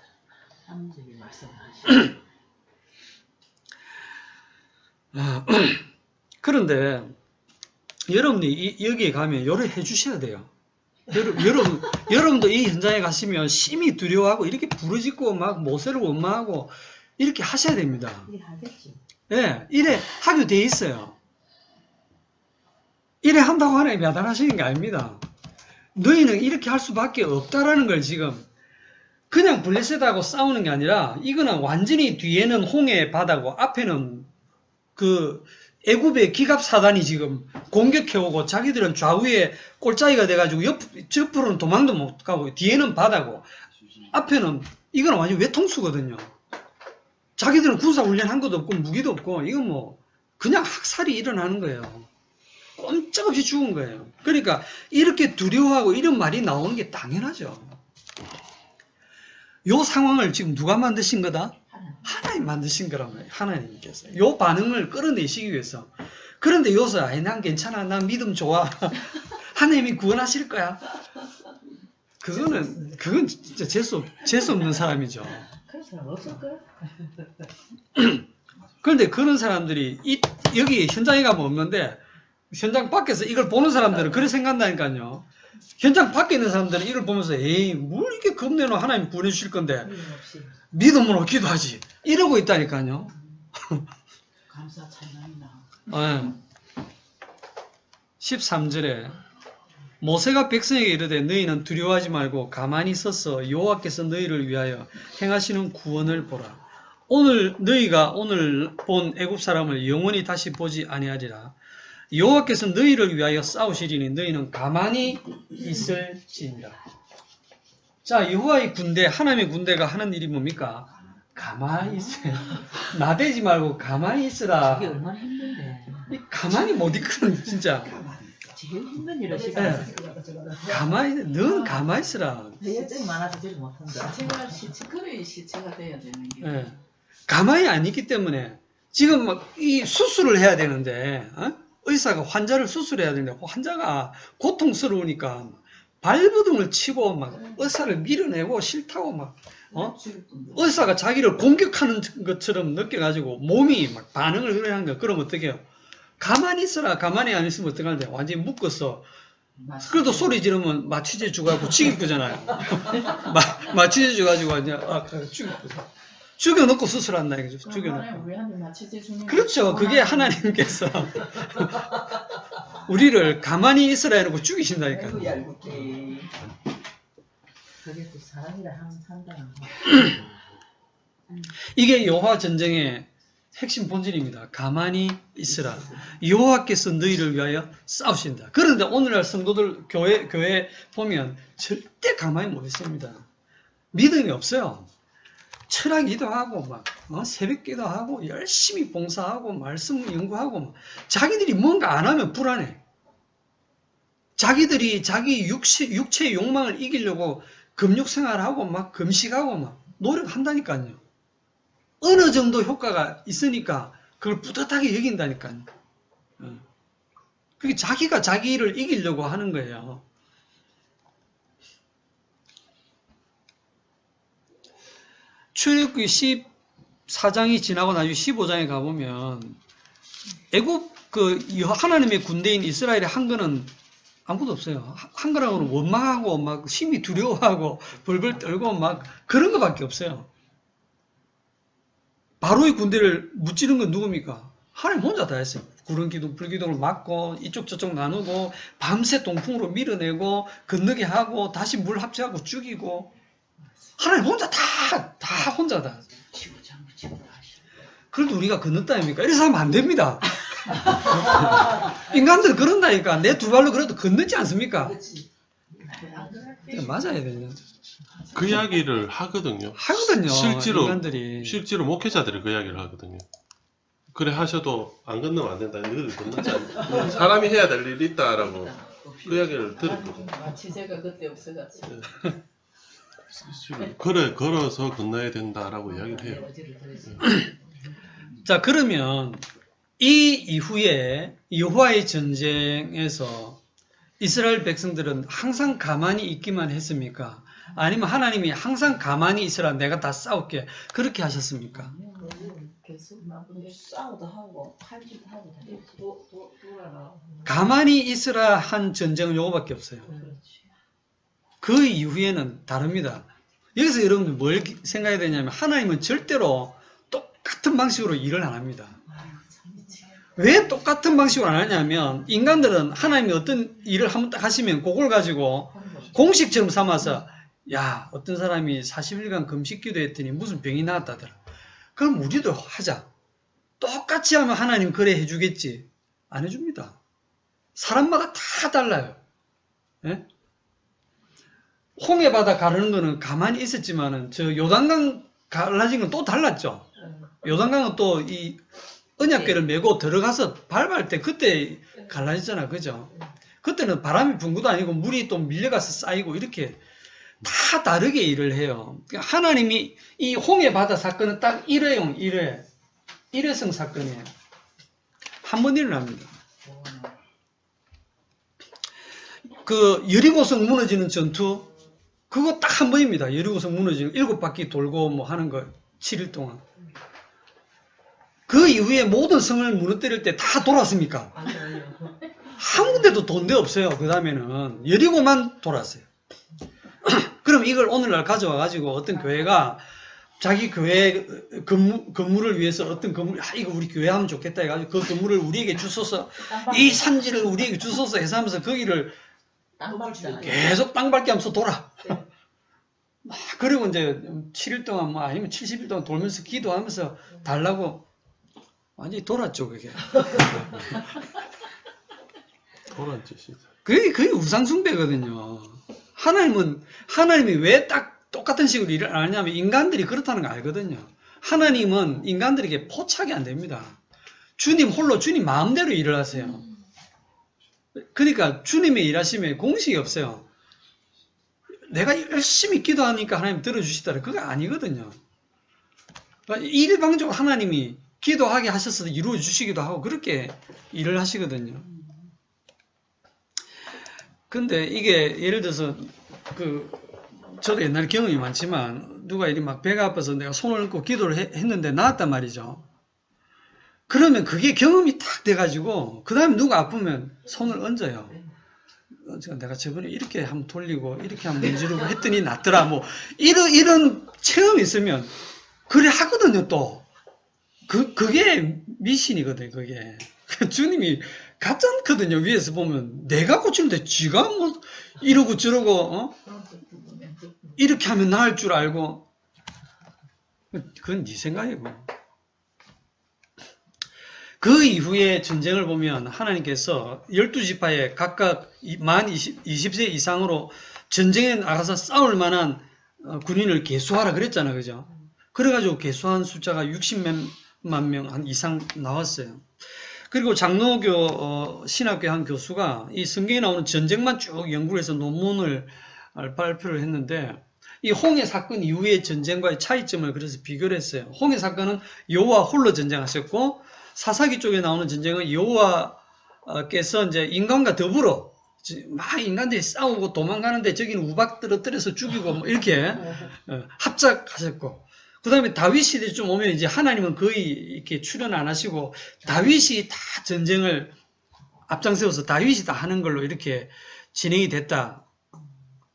말씀을 하시죠. 그런데 여러분이 여기에 가면 요를 해주셔야 돼요. 여러분도 이 현장에 가시면 심히 두려워하고 이렇게 부르짖고 막 모세를 원망하고 이렇게 하셔야 됩니다. 하겠지. 네, 이래 하게 돼 있어요. 이래 한다고 하나님이 야단하시는 게 아닙니다. 너희는 이렇게 할 수밖에 없다라는 걸 지금 그냥 블레셋하고 싸우는 게 아니라 이거는 완전히 뒤에는 홍해 바다고 앞에는 그 애굽의 기갑 사단이 지금 공격해오고 자기들은 좌우에 꼴짜기가 돼가지고 옆으로는 도망도 못 가고 뒤에는 바다고 앞에는 이거는 완전 외통수거든요. 자기들은 군사훈련 한 것도 없고 무기도 없고 이건 뭐 그냥 학살이 일어나는 거예요. 꼼짝없이 죽은 거예요. 그러니까 이렇게 두려워하고 이런 말이 나오는 게 당연하죠. 요 상황을 지금 누가 만드신 거다? 하나님 만드신 거란 말이에요. 하나님께서. 요 반응을 끌어내시기 위해서. 그런데 여기서 아이 난 괜찮아. 난 믿음 좋아. 하나님이 구원하실 거야. 그건 진짜 재수 없는 사람이죠. 그런 사람 없을 거야? 그런데 그런 사람들이 여기 현장에 가면 없는데 현장 밖에서 이걸 보는 사람들은 그렇게 생각한다니까요. 현장 밖에 있는 사람들은 이걸 보면서 에이 뭘 이렇게 겁내노 하나님 구원해 주실 건데 믿음으로 기도하지 이러고 있다니까요. 감사 찬양이나. 13절에 모세가 백성에게 이르되 너희는 두려워하지 말고 가만히 있어서 여호와께서 너희를 위하여 행하시는 구원을 보라. 너희가 오늘 본 애굽 사람을 영원히 다시 보지 아니하리라. 여호와께서 너희를 위하여 싸우시리니 너희는 가만히 있을지니라. 자, 여호와의 군대, 하나님의 군대가 하는 일이 뭡니까? 가만히 있어요. 나대지 말고 가만히 있으라. 이게 얼마나 힘든데. 가만히 못 있거든, 진짜. 제일 힘든 일을 시간. 넌 가만히 있으라. 대여증 많아서 제일 못한다. 제가 그래 시체가 돼야 되는 게. 예. 가만히 안 있기 때문에 지금 막 이 수술을 해야 되는데 의사가 환자를 수술해야 되는데 환자가 고통스러우니까 발버둥을 치고 막 의사를 밀어내고 싫다고 막 의사가 자기를 공격하는 것처럼 느껴가지고 몸이 막 반응을 하는 거야. 그럼 어떻게 해요? 가만히 있어라. 가만히 안 있으면 어떡하는데 완전히 묶었어. 그래도 소리 지르면 마취제 주가지고 죽일 거잖아요. 마취제 주가지고 이제 죽여놓고 수술한다 이거죠. 죽여놓고. 우리한테 마취제 주는 그렇죠. 그게 하나님께서 우리를 가만히 있으라 해놓고 죽이신다니까. 그게 또 사람이라 한다는 거. 이게 여호와 전쟁의 핵심 본질입니다. 가만히 있으라. 여호와께서 너희를 위하여 싸우신다. 그런데 오늘날 성도들 교회 보면 절대 가만히 못 있습니다. 믿음이 없어요. 철학기도 하고 막 새벽기도 하고 열심히 봉사하고 말씀 연구하고 막 자기들이 뭔가 안 하면 불안해. 자기들이 자기 육체의 욕망을 이기려고 금육 생활하고 막 금식하고 막 노력한다니까요. 어느 정도 효과가 있으니까 그걸 뿌듯하게 여긴다니까요. 그게 자기가 자기를 이기려고 하는 거예요. 출애굽기 14장이 지나고 나중에 15장에 가보면 애굽 하나님의 군대인 이스라엘이 한 거는 아무것도 없어요. 한 거랑은 원망하고 막 심히 두려워하고 벌벌 떨고 막 그런 거밖에 없어요. 바로의 군대를 무찌른 건 누굽니까? 하나님 혼자 다 했어요. 구름기둥, 불기둥을 막고 이쪽 저쪽 나누고 밤새 동풍으로 밀어내고 건너게 하고 다시 물 합체하고 죽이고 하나님 혼자 다 혼자 다. 그래도 우리가 건넜다 아닙니까? 이래서 하면 안 됩니다. 인간들 그런다니까. 내 두 발로 그래도 건너지 않습니까? 맞아야 되냐. 그 이야기를 하거든요. 하거든요. 실제로 인간들이. 실제로 목회자들이 그 이야기를 하거든요. 그래 하셔도 안 건너면 안 된다. 너희들 건너지 않는다. 사람이 해야 될 일이 있다라고 그 이야기를 들었거든요. 지제가 그때 없어가지고. 그래 걸어서 건너야 된다라고 이야기를 해요. 자, 그러면 이 이후에 여호와의 전쟁에서 이스라엘 백성들은 항상 가만히 있기만 했습니까? 아니면 하나님이 항상 가만히 있으라 내가 다 싸울게 그렇게 하셨습니까? 계속 막 싸우도 하고 칼질도 하고 돌아가. 가만히 있으라 한 전쟁은 요거밖에 없어요. 그 이후에는 다릅니다. 여기서 여러분들 뭘 생각해야 되냐면 하나님은 절대로 똑같은 방식으로 일을 안 합니다. 왜 똑같은 방식으로 안 하냐면 인간들은 하나님이 어떤 일을 한번 딱 하시면 그걸 가지고 공식처럼 삼아서 야 어떤 사람이 40일간 금식기도 했더니 무슨 병이 나왔다더라. 그럼 우리도 하자. 똑같이 하면 하나님 그래 해주겠지. 안 해줍니다. 사람마다 다 달라요. 예? 홍해바다 가르는 거는 가만히 있었지만은 저 요단강 갈라진 건 또 달랐죠. 요단강은 또 이 언약궤를 메고 들어가서 밟을 때 그때 갈라지잖아. 그죠? 그때는 바람이 분 것도 아니고 물이 또 밀려가서 쌓이고 이렇게 다 다르게 일을 해요. 하나님이 이 홍해바다 사건은 딱 일회성 사건이에요. 한 번 일어납니다. 그 여리고성 무너지는 전투 그거 딱 한 번입니다. 여리고성 무너지는 7바퀴 돌고 뭐 하는 거 7일 동안. 그 이후에 모든 성을 무너뜨릴 때 다 돌았습니까? 한 군데도 돈 데 없어요. 그 다음에는 여리고만 돌았어요. 그럼 이걸 오늘날 가져와 가지고 어떤 교회가 자기 교회 건물을 위해서 어떤 건물 이거 우리 교회 하면 좋겠다 해가지고 그 건물을 우리에게 주소서 이 산지를 우리에게 주소서 해서 하면서 거기를 계속 땅 밟기 하면서 돌아. 그리고 이제 7일 동안 뭐 아니면 70일 동안 돌면서 기도하면서 달라고 완전히 돌았죠, 그게. 돌았지, 진짜. 그게 우상숭배거든요. 하나님이 왜 딱 똑같은 식으로 일을 안 하냐면 인간들이 그렇다는 거 알거든요. 하나님은 인간들에게 포착이 안 됩니다. 주님 홀로 주님 마음대로 일을 하세요. 그러니까 주님의 일하심에 공식이 없어요. 내가 열심히 기도하니까 하나님 들어주시더라. 그거 아니거든요. 일방적으로 하나님이 기도하게 하셔서 이루어 주시기도 하고 그렇게 일을 하시거든요. 근데 이게 예를 들어서 저도 옛날에 경험이 많지만 누가 이리 막 배가 아파서 내가 손을 얹고 기도를 했는데 나았단 말이죠. 그러면 그게 경험이 딱 돼가지고 그 다음에 누가 아프면 손을 얹어요. 내가 저번에 이렇게 한번 돌리고 이렇게 한번 문지르고 했더니 낫더라. 뭐 이런 체험이 있으면 그래 하거든요. 또 그게 미신이거든요. 그게 주님이 같지 않거든요. 위에서 보면 내가 고치는데 지가 뭐 이러고 저러고 이렇게 하면 나을 줄 알고 그건 네 생각이고. 그 이후에 전쟁을 보면 하나님께서 12지파에 각각 만 20세 이상으로 전쟁에 나가서 싸울 만한 군인을 계수하라 그랬잖아요. 그죠? 그래가지고 계수한 숫자가 60만 명 한 이상 나왔어요. 그리고 장로교 신학교 한 교수가 이 성경에 나오는 전쟁만 쭉 연구를 해서 논문을 발표를 했는데 이 홍해 사건 이후의 전쟁과의 차이점을 그래서 비교를 했어요. 홍해 사건은 여호와 홀로 전쟁하셨고 사사기 쪽에 나오는 전쟁은 여호와께서 이제 인간과 더불어 막 인간들이 싸우고 도망가는데 저기는 우박 떨어뜨려서 죽이고 뭐 이렇게 합작하셨고, 그 다음에 다윗 시대 좀 오면 이제 하나님은 거의 이렇게 출연 안 하시고 다윗이 다 전쟁을 앞장세워서 다윗이 다 하는 걸로 이렇게 진행이 됐다.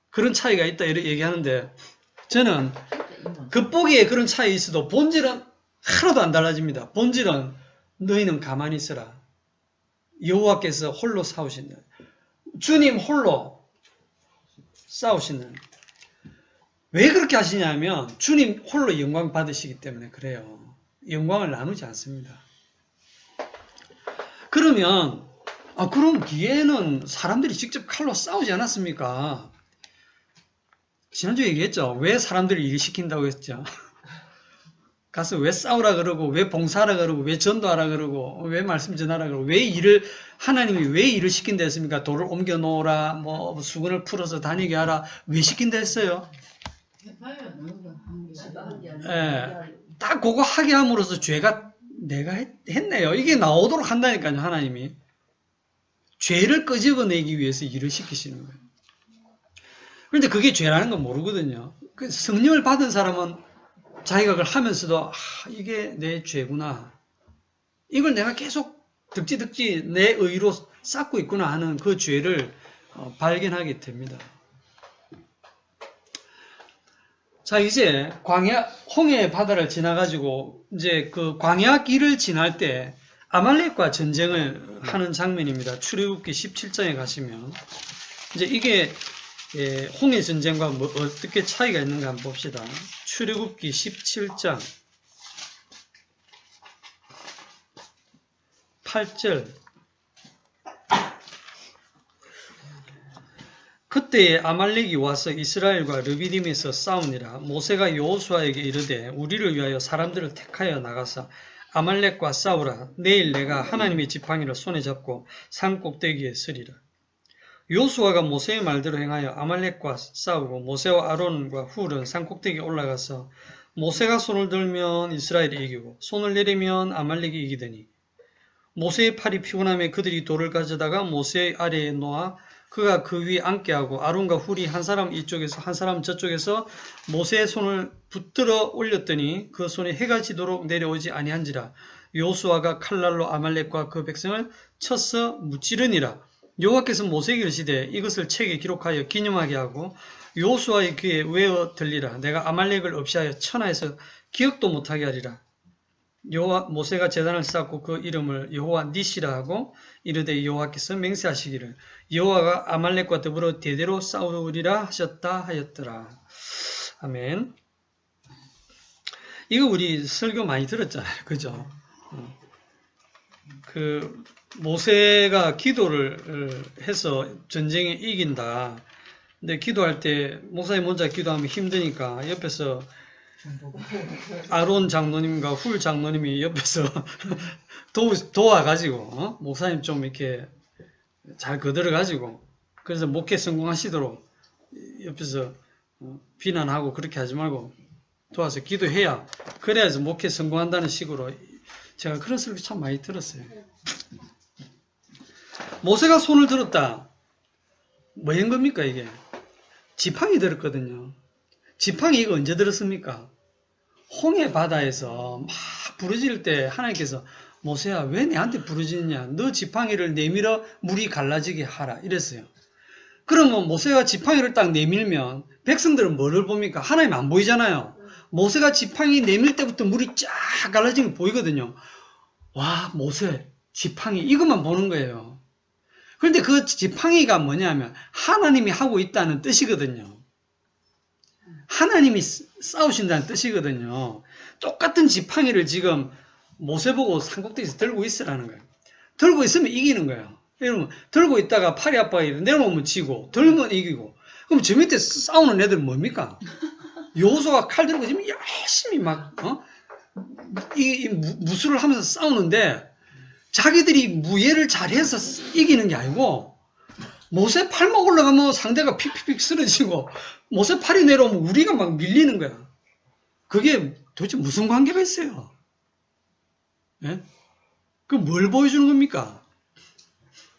그런 차이가 있다 이렇게 얘기하는데, 저는 겉보기에 그런 차이 있어도 본질은 하나도 안 달라집니다. 본질은 너희는 가만히 있어라. 여호와께서 홀로 싸우신다. 주님 홀로 싸우신다. 왜 그렇게 하시냐면 주님 홀로 영광 받으시기 때문에 그래요. 영광을 나누지 않습니다. 그러면 그럼 뒤에는 사람들이 직접 칼로 싸우지 않았습니까? 지난주에 얘기했죠. 왜 사람들을 일 시킨다고 했죠. 가서 왜 싸우라 그러고, 왜 봉사하라 그러고, 왜 전도하라 그러고, 왜 말씀 전하라 그러고, 하나님이 왜 일을 시킨다 했습니까? 돌을 옮겨 놓으라, 뭐 수건을 풀어서 다니게 하라, 왜 시킨다 했어요? 딱 그거 하게 함으로써 죄가 내가 했네요. 이게 나오도록 한다니까요, 하나님이. 죄를 끄집어내기 위해서 일을 시키시는 거예요. 그런데 그게 죄라는 건 모르거든요. 성령을 받은 사람은 자기가 그걸 하면서도 이게 내 죄구나. 이걸 내가 계속 득지 내 의로 쌓고 있구나 하는 그 죄를 발견하게 됩니다. 자, 이제 홍해 바다를 지나가지고 이제 그 광야 길을 지날 때 아말렉과 전쟁을 하는 장면입니다. 출애굽기 17장에 가시면 이제 이게 홍해 전쟁과 뭐 어떻게 차이가 있는가 한번 봅시다. 출애굽기 17장 8절. 그때에 아말렉이 와서 이스라엘과 르비딤에서 싸우니라. 모세가 여호수아에게 이르되 우리를 위하여 사람들을 택하여 나가서 아말렉과 싸우라. 내일 내가 하나님의 지팡이를 손에 잡고 산 꼭대기에 서리라. 여호수아가 모세의 말대로 행하여 아말렉과 싸우고 모세와 아론과 훌은 산 꼭대기에 올라가서 모세가 손을 들면 이스라엘이 이기고 손을 내리면 아말렉이 이기더니 모세의 팔이 피곤하며 그들이 돌을 가져다가 모세의 아래에 놓아 그가 그 위에 앉게 하고 아론과 훌이 한 사람 이쪽에서 한 사람 저쪽에서 모세의 손을 붙들어 올렸더니 그 손에 해가 지도록 내려오지 아니한지라. 여호수아가 칼날로 아말렉과 그 백성을 쳐서 무찌르니라. 여호와께서 모세에게 이르시되 이것을 책에 기록하여 기념하게 하고 여호수아의 귀에 외어 들리라. 내가 아말렉을 없이하여 천하에서 기억도 못하게 하리라. 모세가 제단을 쌓고 그 이름을 여호와 니시라 하고 이르되 여호와께서 맹세하시기를 여호와가 아말렉과 더불어 대대로 싸우리라 하셨다 하였더라. 아멘. 이거 우리 설교 많이 들었잖아요. 그죠? 그 모세가 기도를 해서 전쟁에 이긴다. 근데 기도할 때 목사님 혼자 기도하면 힘드니까 옆에서 아론 장로님과 훌 장로님이 옆에서 도와가지고 목사님 좀 이렇게 잘 거들어가지고 그래서 목회 성공하시도록 옆에서 비난하고 그렇게 하지 말고 도와서 기도해야 그래야지 목회 성공한다는 식으로 제가 그런 설교 참 많이 들었어요. 모세가 손을 들었다. 뭐인 겁니까 이게? 지팡이 들었거든요. 지팡이 이거 언제 들었습니까? 홍해 바다에서 막 부르짖을 때 하나님께서 모세야 왜 내한테 부르짖냐? 너 지팡이를 내밀어 물이 갈라지게 하라 이랬어요. 그러면 모세가 지팡이를 딱 내밀면 백성들은 뭐를 봅니까? 하나님 안 보이잖아요. 모세가 지팡이 내밀 때부터 물이 쫙 갈라지는 게 보이거든요. 와 모세 지팡이 이것만 보는 거예요. 그런데 그 지팡이가 뭐냐면 하나님이 하고 있다는 뜻이거든요. 하나님이 싸우신다는 뜻이거든요. 똑같은 지팡이를 지금 모세 보고 산꼭대기에서 들고 있으라는 거예요. 들고 있으면 이기는 거예요. 여러분 들고 있다가 팔이 아파가 내려오면 지고 들면 이기고. 그럼 저 밑에 싸우는 애들은 뭡니까? 여호수아가 칼 들고 지금 열심히 막 무술을 하면서 싸우는데 자기들이 무예를 잘해서 이기는 게 아니고 모세 팔만 올라가면 상대가 픽픽픽 쓰러지고 모세 팔이 내려오면 우리가 막 밀리는 거야. 그게 도대체 무슨 관계가 있어요? 예? 그 뭘 보여주는 겁니까?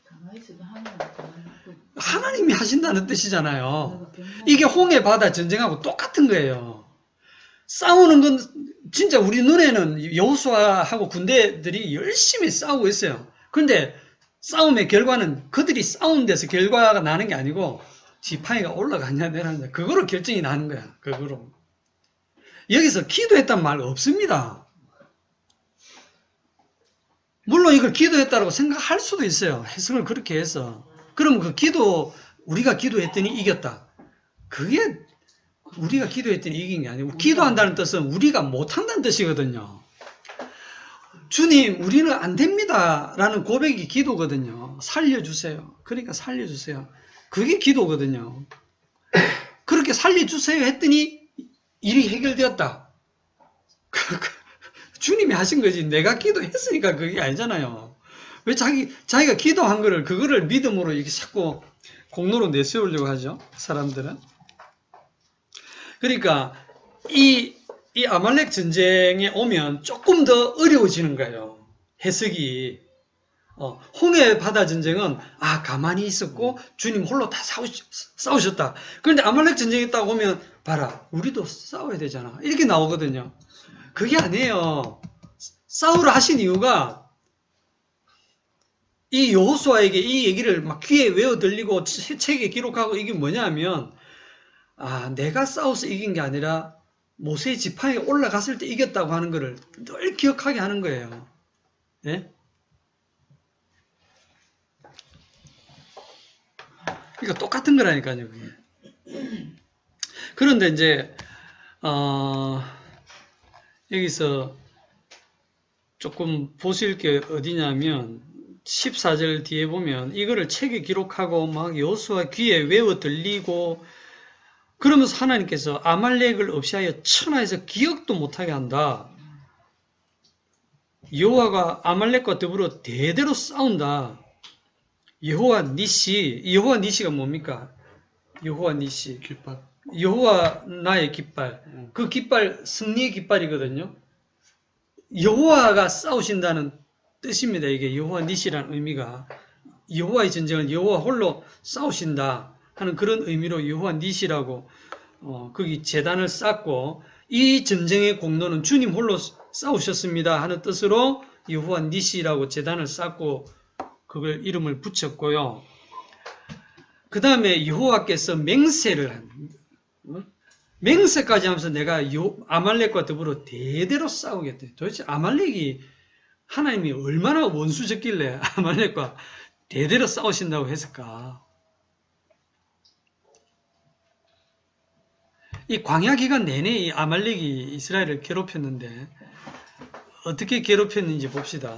가만히 있어도 하나님이 하신다는 뜻이잖아요. 이게 홍해 바다 전쟁하고 똑같은 거예요. 싸우는 건 진짜 우리 눈에는 여호수아하고 군대들이 열심히 싸우고 있어요. 그런데 싸움의 결과는 그들이 싸운 데서 결과가 나는 게 아니고 지팡이가 올라가냐 내려가냐 그거로 결정이 나는 거야. 그거로. 여기서 기도했단 말 없습니다. 물론 이걸 기도했다고 생각할 수도 있어요. 해석을 그렇게 해서. 그러면 그 우리가 기도했더니 이겼다. 그게 우리가 기도했더니 이긴 게 아니고, 기도한다는 뜻은 우리가 못한다는 뜻이거든요. 주님, 우리는 안 됩니다. 라는 고백이 기도거든요. 살려주세요. 그러니까 살려주세요. 그게 기도거든요. 그렇게 살려주세요 했더니 일이 해결되었다. 주님이 하신 거지. 내가 기도했으니까 그게 아니잖아요. 왜 자기가 기도한 거를, 그거를 믿음으로 이렇게 자꾸 공로로 내세우려고 하죠? 사람들은. 그러니까, 이 아말렉 전쟁에 오면 조금 더 어려워지는 거예요. 해석이. 홍해 바다 전쟁은, 가만히 있었고, 주님 홀로 다 싸우셨다. 그런데 아말렉 전쟁이 딱 오면, 봐라, 우리도 싸워야 되잖아. 이렇게 나오거든요. 그게 아니에요. 싸우라 하신 이유가, 이 여호수아에게 이 얘기를 막 귀에 외워 들리고 책에 기록하고 이게 뭐냐면, 내가 싸워서 이긴 게 아니라 모세의 지팡이가 올라갔을 때 이겼다고 하는 것을 늘 기억하게 하는 거예요. 예? 그러니까 똑같은 거라니까요, 그게. 그런데 이제 여기서 조금 보실 게 어디냐면 14절 뒤에 보면 이거를 책에 기록하고 막 여호수아 귀에 외워 들리고 그러면서 하나님께서 아말렉을 없이하여 천하에서 기억도 못하게 한다. 여호와가 아말렉과 더불어 대대로 싸운다. 여호와 니시가 뭡니까? 여호와 니시. 깃발. 여호와 나의 깃발. 그 깃발 승리의 깃발이거든요. 여호와가 싸우신다는 뜻입니다. 이게 여호와 니시라는 의미가. 여호와의 전쟁은 여호와 홀로 싸우신다 하는 그런 의미로 여호와 니시라고 거기 제단을 쌓고, 이 전쟁의 공로는 주님 홀로 싸우셨습니다 하는 뜻으로 여호와 니시라고 제단을 쌓고 그걸 이름을 붙였고요. 그 다음에 여호와께서 맹세를 맹세까지 하면서 내가 아말렉과 더불어 대대로 싸우겠대. 도대체 아말렉이 하나님이 얼마나 원수졌길래 아말렉과 대대로 싸우신다고 했을까? 이 광야 기간 내내 이 아말렉이 이스라엘을 괴롭혔는데 어떻게 괴롭혔는지 봅시다.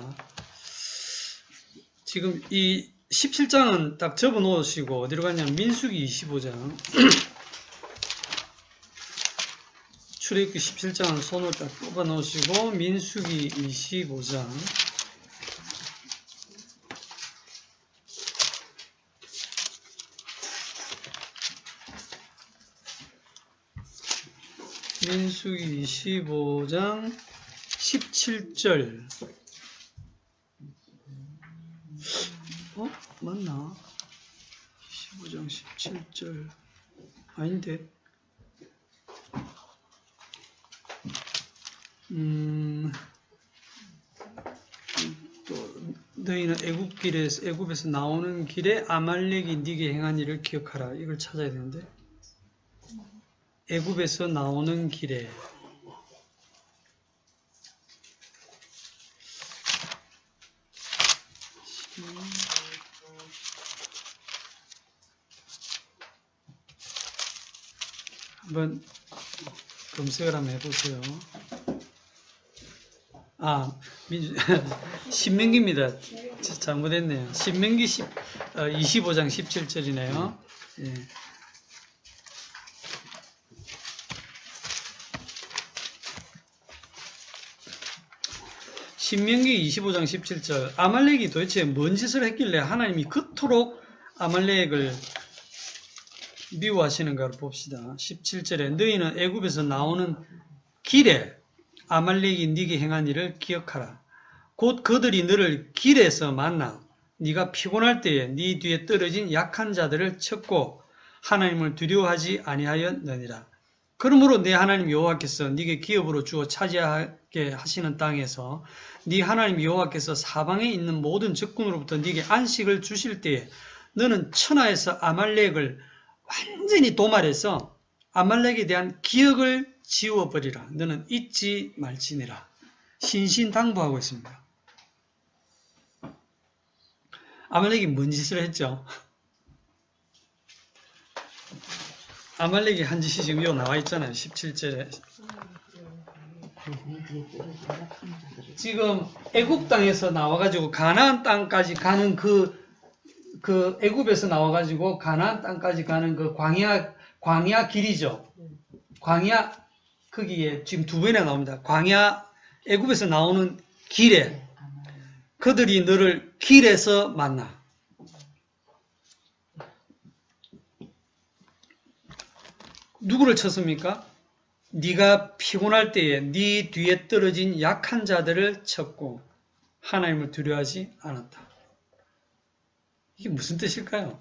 지금 이 17장은 딱 접어 놓으시고 어디로 가냐면 민수기 25장 출애굽기 17장은 손을 딱 뽑아 놓으시고 민수기 25장 민수기 25장 17절 맞나? 15장 17절 아닌데 또 너희는 애굽에서 나오는 길에 아말렉이 네게 행한 일을 기억하라. 이걸 찾아야 되는데 애굽에서 나오는 길에 한번 검색을 한번 해보세요. 신명기입니다. 잘못했네요. 신명기 25장 17절이네요. 예. 신명기 25장 17절 아말렉이 도대체 뭔 짓을 했길래 하나님이 그토록 아말렉을 미워하시는 걸 봅시다. 17절에 너희는 애굽에서 나오는 길에 아말렉이 네게 행한 일을 기억하라. 곧 그들이 너를 길에서 만나 네가 피곤할 때에 네 뒤에 떨어진 약한 자들을 쳤고 하나님을 두려워하지 아니하였느니라. 그러므로 내 하나님 여호와께서 네게 기업으로 주어 차지하게 하시는 땅에서 네 하나님 여호와께서 사방에 있는 모든 적군으로부터 네게 안식을 주실 때에 너는 천하에서 아말렉을 완전히 도말해서 아말렉에 대한 기억을 지워버리라. 너는 잊지 말지니라. 신신당부하고 있습니다. 아말렉이 뭔 짓을 했죠? 아말렉이 한 짓이 지금 여기 나와 있잖아요. 17절에. 지금 애굽 땅에서 나와가지고 가나안 땅까지 가는 그 애굽에서 나와가지고 가나안 땅까지 가는 그 광야 길이죠. 광야 거기에 지금 두 번이나 나옵니다. 광야 애굽에서 나오는 길에 그들이 너를 길에서 만나. 누구를 쳤습니까? 네가 피곤할 때에 네 뒤에 떨어진 약한 자들을 쳤고 하나님을 두려워하지 않았다. 이게 무슨 뜻일까요?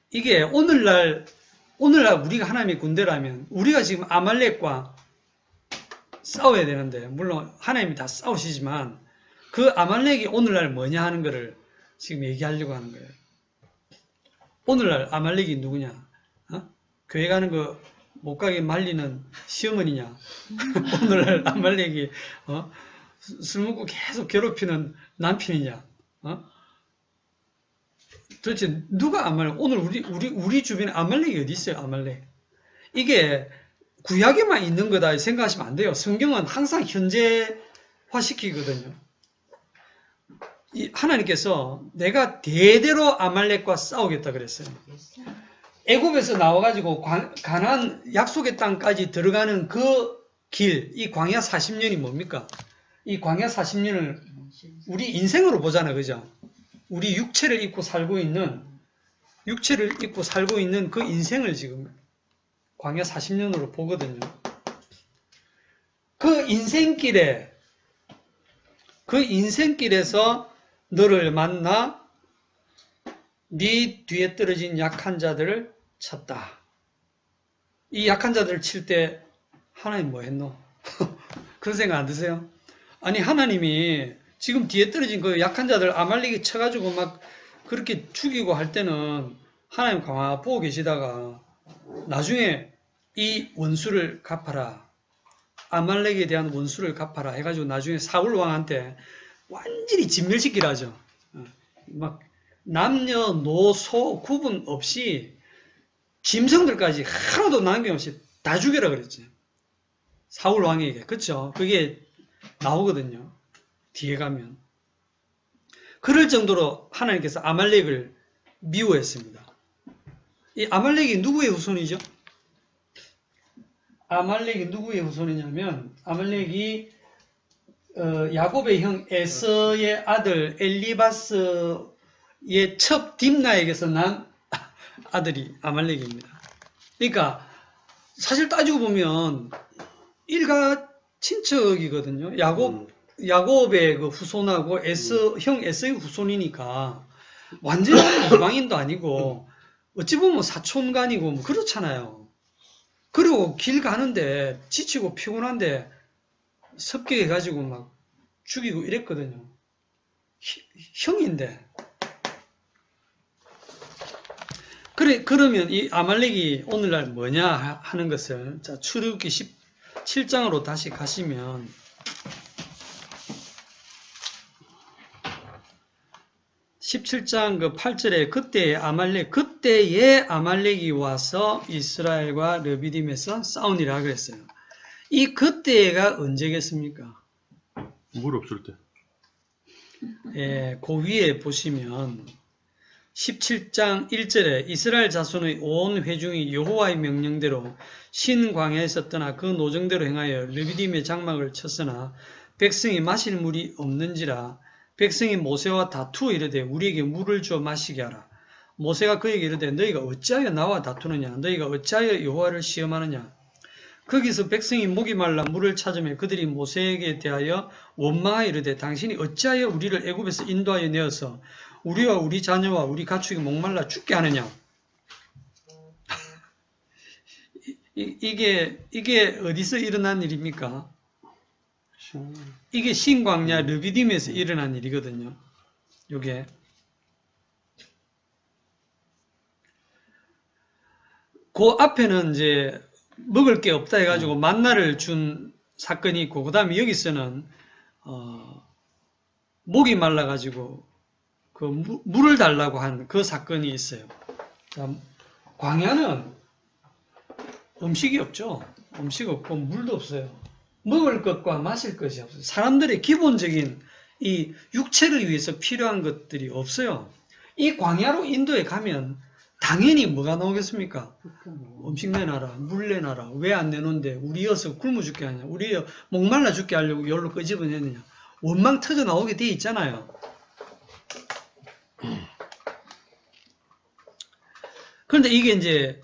이게 오늘날 우리가 하나님의 군대라면 우리가 지금 아말렉과 싸워야 되는데 물론 하나님이 다 싸우시지만 그 아말렉이 오늘날 뭐냐 하는 것을 지금 얘기하려고 하는 거예요. 오늘날 아말렉이 누구냐? 교회 가는 거 못 가게 말리는 시어머니냐? 오늘날 아말렉이 술 먹고 계속 괴롭히는 남편이냐? 도대체 누가 아말렉? 오늘 우리 주변에 아말렉이 어디 있어요? 아말렉. 이게 구약에만 있는 거다 생각하시면 안 돼요. 성경은 항상 현재화시키거든요. 하나님께서 내가 대대로 아말렉과 싸우겠다 그랬어요. 애굽에서 나와가지고 가나안 약속의 땅까지 들어가는 그 길, 이 광야 40년이 뭡니까? 이 광야 40년을 우리 인생으로 보잖아요, 그죠? 우리 육체를 입고 살고 있는 그 인생을 지금 광야 40년으로 보거든요. 그 인생길에서 너를 만나 네 뒤에 떨어진 약한 자들을 쳤다. 이 약한 자들을 칠 때 하나님 뭐 했노? 그런 생각 안 드세요? 아니 하나님이 지금 뒤에 떨어진 그 약한 자들 아말렉이 쳐가지고 막 그렇게 죽이고 할 때는 하나님 가만히 보고 계시다가 나중에 이 원수를 갚아라. 아말렉에 대한 원수를 갚아라 해가지고 나중에 사울 왕한테 완전히 진멸시키라 하죠. 막 남녀 노소 구분 없이 짐승들까지 하나도 남김없이 다 죽여라 그랬지. 사울 왕에게. 그렇죠? 그게 나오거든요. 뒤에 가면. 그럴 정도로 하나님께서 아말렉을 미워했습니다. 이 아말렉이 누구의 후손이죠? 아말렉이 누구의 후손이냐면 아말렉이 야곱의 형 에서의 아들 엘리바스의 첩 딥나에게서 난 아들이 아말렉입니다. 그러니까 사실 따지고 보면 일가 친척이거든요. 야곱의 그 후손하고 형 에서의 후손이니까 완전한 이방인도 아니고 어찌 보면 사촌간이고 뭐 그렇잖아요. 그리고 길 가는데 지치고 피곤한데 섭격해가지고 막 죽이고 이랬거든요. 형인데. 그러면 이 아말렉이 오늘날 뭐냐 하는 것을, 자, 출애굽기 17장으로 다시 가시면, (17장) 그 8절에 그때에 아말렉이 와서 이스라엘과 르비딤에서 싸우니라 그랬어요. 이 그때가 언제겠습니까? 물 없을 때. 예, 그 위에 보시면 17장 1절에 이스라엘 자손의 온 회중이 여호와의 명령대로 신광야에서 떠나 그 노정대로 행하여 르비딤의 장막을 쳤으나 백성이 마실 물이 없는지라 백성이 모세와 다투어 이르되 우리에게 물을 주어 마시게 하라. 모세가 그에게 이르되 너희가 어찌하여 나와 다투느냐? 너희가 어찌하여 여호와를 시험하느냐? 거기서 백성이 목이 말라 물을 찾으며 그들이 모세에게 대하여 원망하여 이르되 당신이 어찌하여 우리를 애굽에서 인도하여 내어서 우리와 우리 자녀와 우리 가축이 목말라 죽게 하느냐? 이게 어디서 일어난 일입니까? 이게 신광야 르비딤에서 일어난 일이거든요. 요게. 그 앞에는 이제 먹을 게 없다 해가지고 만나를 준 사건이 있고, 그 다음에 여기서는, 목이 말라가지고, 물을 달라고 한 그 사건이 있어요. 자, 광야는 음식이 없죠. 음식 없고, 물도 없어요. 먹을 것과 마실 것이 없어요. 사람들의 기본적인 이 육체를 위해서 필요한 것들이 없어요. 이 광야로 인도에 가면 당연히 뭐가 나오겠습니까? 음식 내놔라, 물 내놔라. 왜 안 내놓는데? 우리 여서 굶어 죽게 하냐? 우리 여 목말라 죽게 하려고 열로 끄집어내느냐? 원망 터져 나오게 돼 있잖아요. 그런데 이게 이제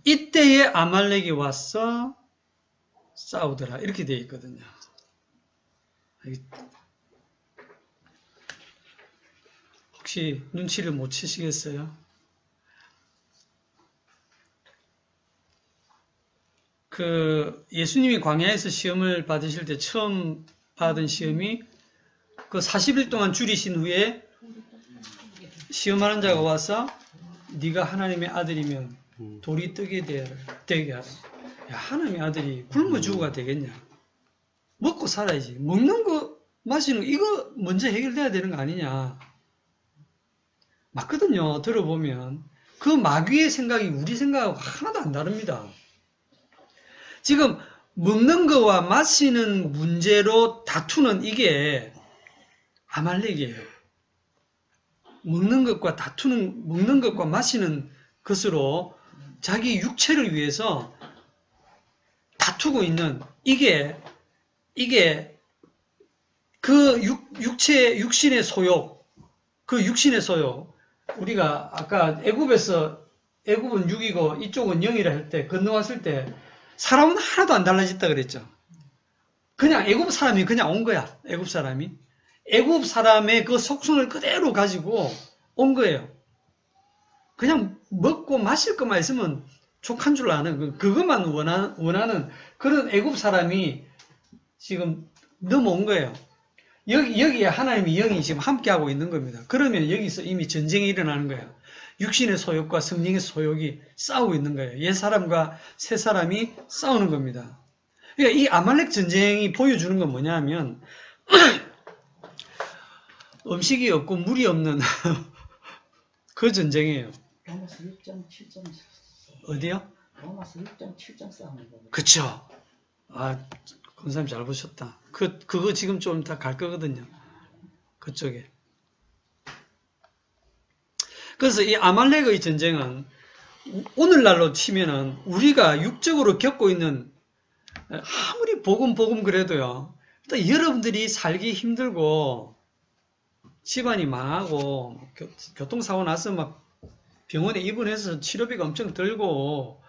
이때에 아말렉이 와서 싸우더라 이렇게 돼 있거든요. 혹시 눈치를 못 채시겠어요? 예수님이 광야에서 시험을 받으실 때 처음 받은 시험이 40일 동안 줄이신 후에 시험하는 자가 와서 네가 하나님의 아들이면 돌이 뜨게 되게 하라. 야, 하나님의 아들이 굶어 죽어가 되겠냐? 먹고 살아야지. 먹는 거, 마시는 거, 이거 먼저 해결돼야 되는 거 아니냐? 맞거든요. 들어보면. 그 마귀의 생각이 우리 생각하고 하나도 안 다릅니다. 지금 먹는 거와 마시는 문제로 다투는 이게 아말렉이에요. 먹는 것과 마시는 것으로 자기 육체를 위해서 다투고 있는 이게 그 육신의 소욕, 우리가 아까 애굽은 6이고 이쪽은 0이라 할 때 건너왔을 때 사람은 하나도 안 달라졌다 그랬죠. 그냥 애굽 사람이 그냥 온 거야. 애굽 사람의 그 속성을 그대로 가지고 온 거예요. 그냥 먹고 마실 것만 있으면 족한 줄 아는, 그것만 원하는 그런 애굽 사람이 지금 넘어온 거예요. 여기에 하나님의 영이 지금 함께하고 있는 겁니다. 그러면 여기서 이미 전쟁이 일어나는 거예요. 육신의 소욕과 성령의 소욕이 싸우고 있는 거예요. 옛 사람과 새 사람이 싸우는 겁니다. 그러니까 이 아말렉 전쟁이 보여주는 건 뭐냐면 음식이 없고 물이 없는 그 전쟁이에요. 로마서 6.7점 어디요? 로마서 6.7점 싸우는 거예요. 그쵸. 권사님 잘 보셨다. 그거 지금 좀 다 갈 거거든요. 그쪽에. 그래서 이 아말렉의 전쟁은 오늘날로 치면은 우리가 육적으로 겪고 있는, 아무리 복음 그래도요. 또 여러분들이 살기 힘들고 집안이 망하고 교통사고 나서 막 병원에 입원해서 치료비가 엄청 들고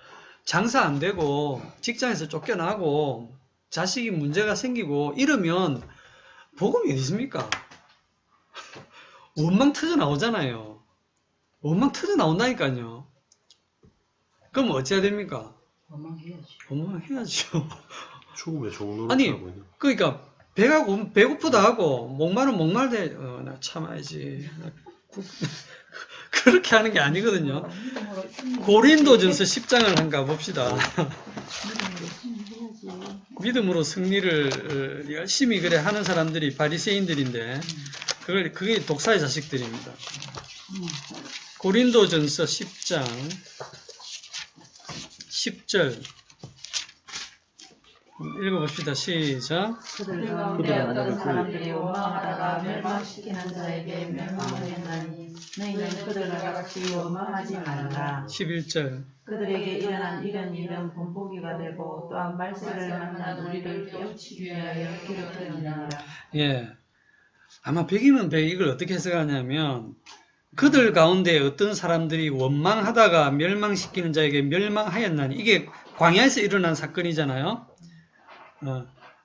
장사 안 되고 직장에서 쫓겨나고 자식이 문제가 생기고 이러면 복음이 어디 있습니까? 원망 터져 나오잖아요. 원망 터져 나온다니까요. 그럼 어찌해야 됩니까? 원망해야죠. 죽음의 종로를 아니, 하고 있는. 그러니까 배가 배고프다 하고 목마르면 목말대 나 참아야지. 그렇게 하는 게 아니거든요. 고린도전서 10장을 한번 가봅시다. 믿음으로 승리를 열심히 그래 하는 사람들이 바리새인들인데 그게 독사의 자식들입니다. 고린도전서 10장 10절 읽어봅시다. 시작. 그들 가운데 어떤 사람들이 원망하다가 멸망시키는 자에게 멸망을 했나니 너희는 그들과 같이 원망하지 말라. 11절. 그들에게 일어난 이런 일은 본보기가 되고 또한 말세를 만난 우리를 깨우치기 위하여 기록되느니라. 예. 아마 100이면 100 이걸 어떻게 해석하냐면 그들 가운데 어떤 사람들이 원망하다가 멸망시키는 자에게 멸망하였나니 이게 광야에서 일어난 사건이잖아요.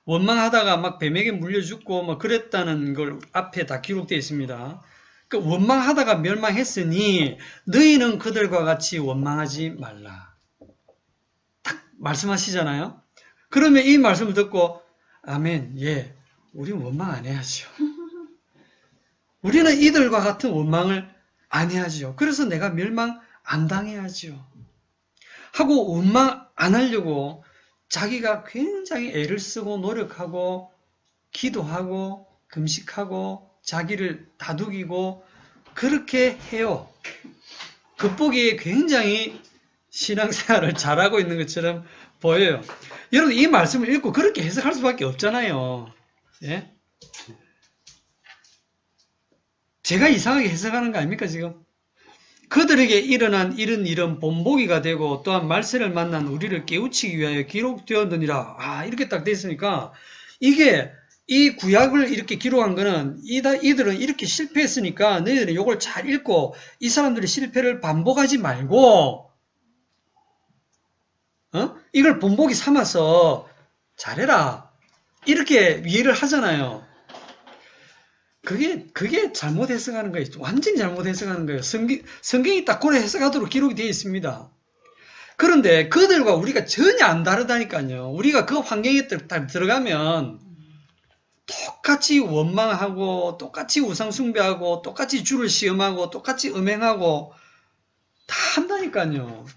원망하다가 막 뱀에게 물려 죽고 뭐 그랬다는 걸 앞에 다 기록되어 있습니다. 그 원망하다가 멸망했으니 너희는 그들과 같이 원망하지 말라. 딱 말씀하시잖아요. 그러면 이 말씀을 듣고 아멘, 예, 우리는 원망 안 해야죠. 우리는 이들과 같은 원망을 안 해야죠. 그래서 내가 멸망 안 당해야죠. 하고 원망 안 하려고 자기가 굉장히 애를 쓰고 노력하고 기도하고 금식하고 자기를 다독이고 그렇게 해요. 겉보기에 굉장히 신앙생활을 잘하고 있는 것처럼 보여요. 여러분 이 말씀을 읽고 그렇게 해석할 수밖에 없잖아요. 예? 제가 이상하게 해석하는 거 아닙니까 지금? 그들에게 일어난 일은 본보기가 되고 또한 말세를 만난 우리를 깨우치기 위하여 기록되었느니라. 이렇게 딱 돼 있으니까 이게 이 구약을 이렇게 기록한 거는 이들은 이렇게 실패했으니까 너희들은 이걸 잘 읽고 이 사람들의 실패를 반복하지 말고 이걸 본보기 삼아서 잘해라. 이렇게 이해를 하잖아요. 그게 잘못 해석하는 거예요. 완전히 잘못 해석하는 거예요. 성경이 딱 그래 해석하도록 기록이 되어 있습니다. 그런데 그들과 우리가 전혀 안 다르다니까요. 우리가 그 환경에 들어가면 똑같이 원망하고 똑같이 우상숭배하고 똑같이 주를 시험하고 똑같이 음행하고 다 한다니까요.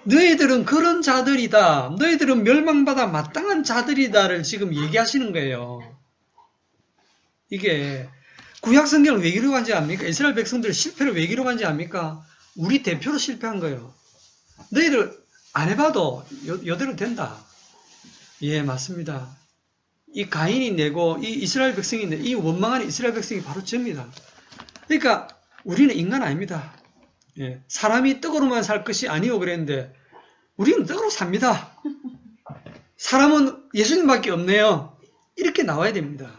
너희들은 그런 자들이다. 너희들은 멸망받아 마땅한 자들이다를 지금 얘기하시는 거예요. 이게 구약 성경을 왜 기록한지 압니까? 이스라엘 백성들 실패를 왜 기록한지 압니까? 우리 대표로 실패한 거예요. 너희들 안 해봐도 여대로 된다. 예, 맞습니다. 이 가인이 내고 이 이스라엘 백성이 내, 이 원망하는 이스라엘 백성이 바로 접니다. 그러니까 우리는 인간 아닙니다. 예, 사람이 떡으로만 살 것이 아니오 그랬는데 우리는 떡으로 삽니다. 사람은 예수님밖에 없네요. 이렇게 나와야 됩니다.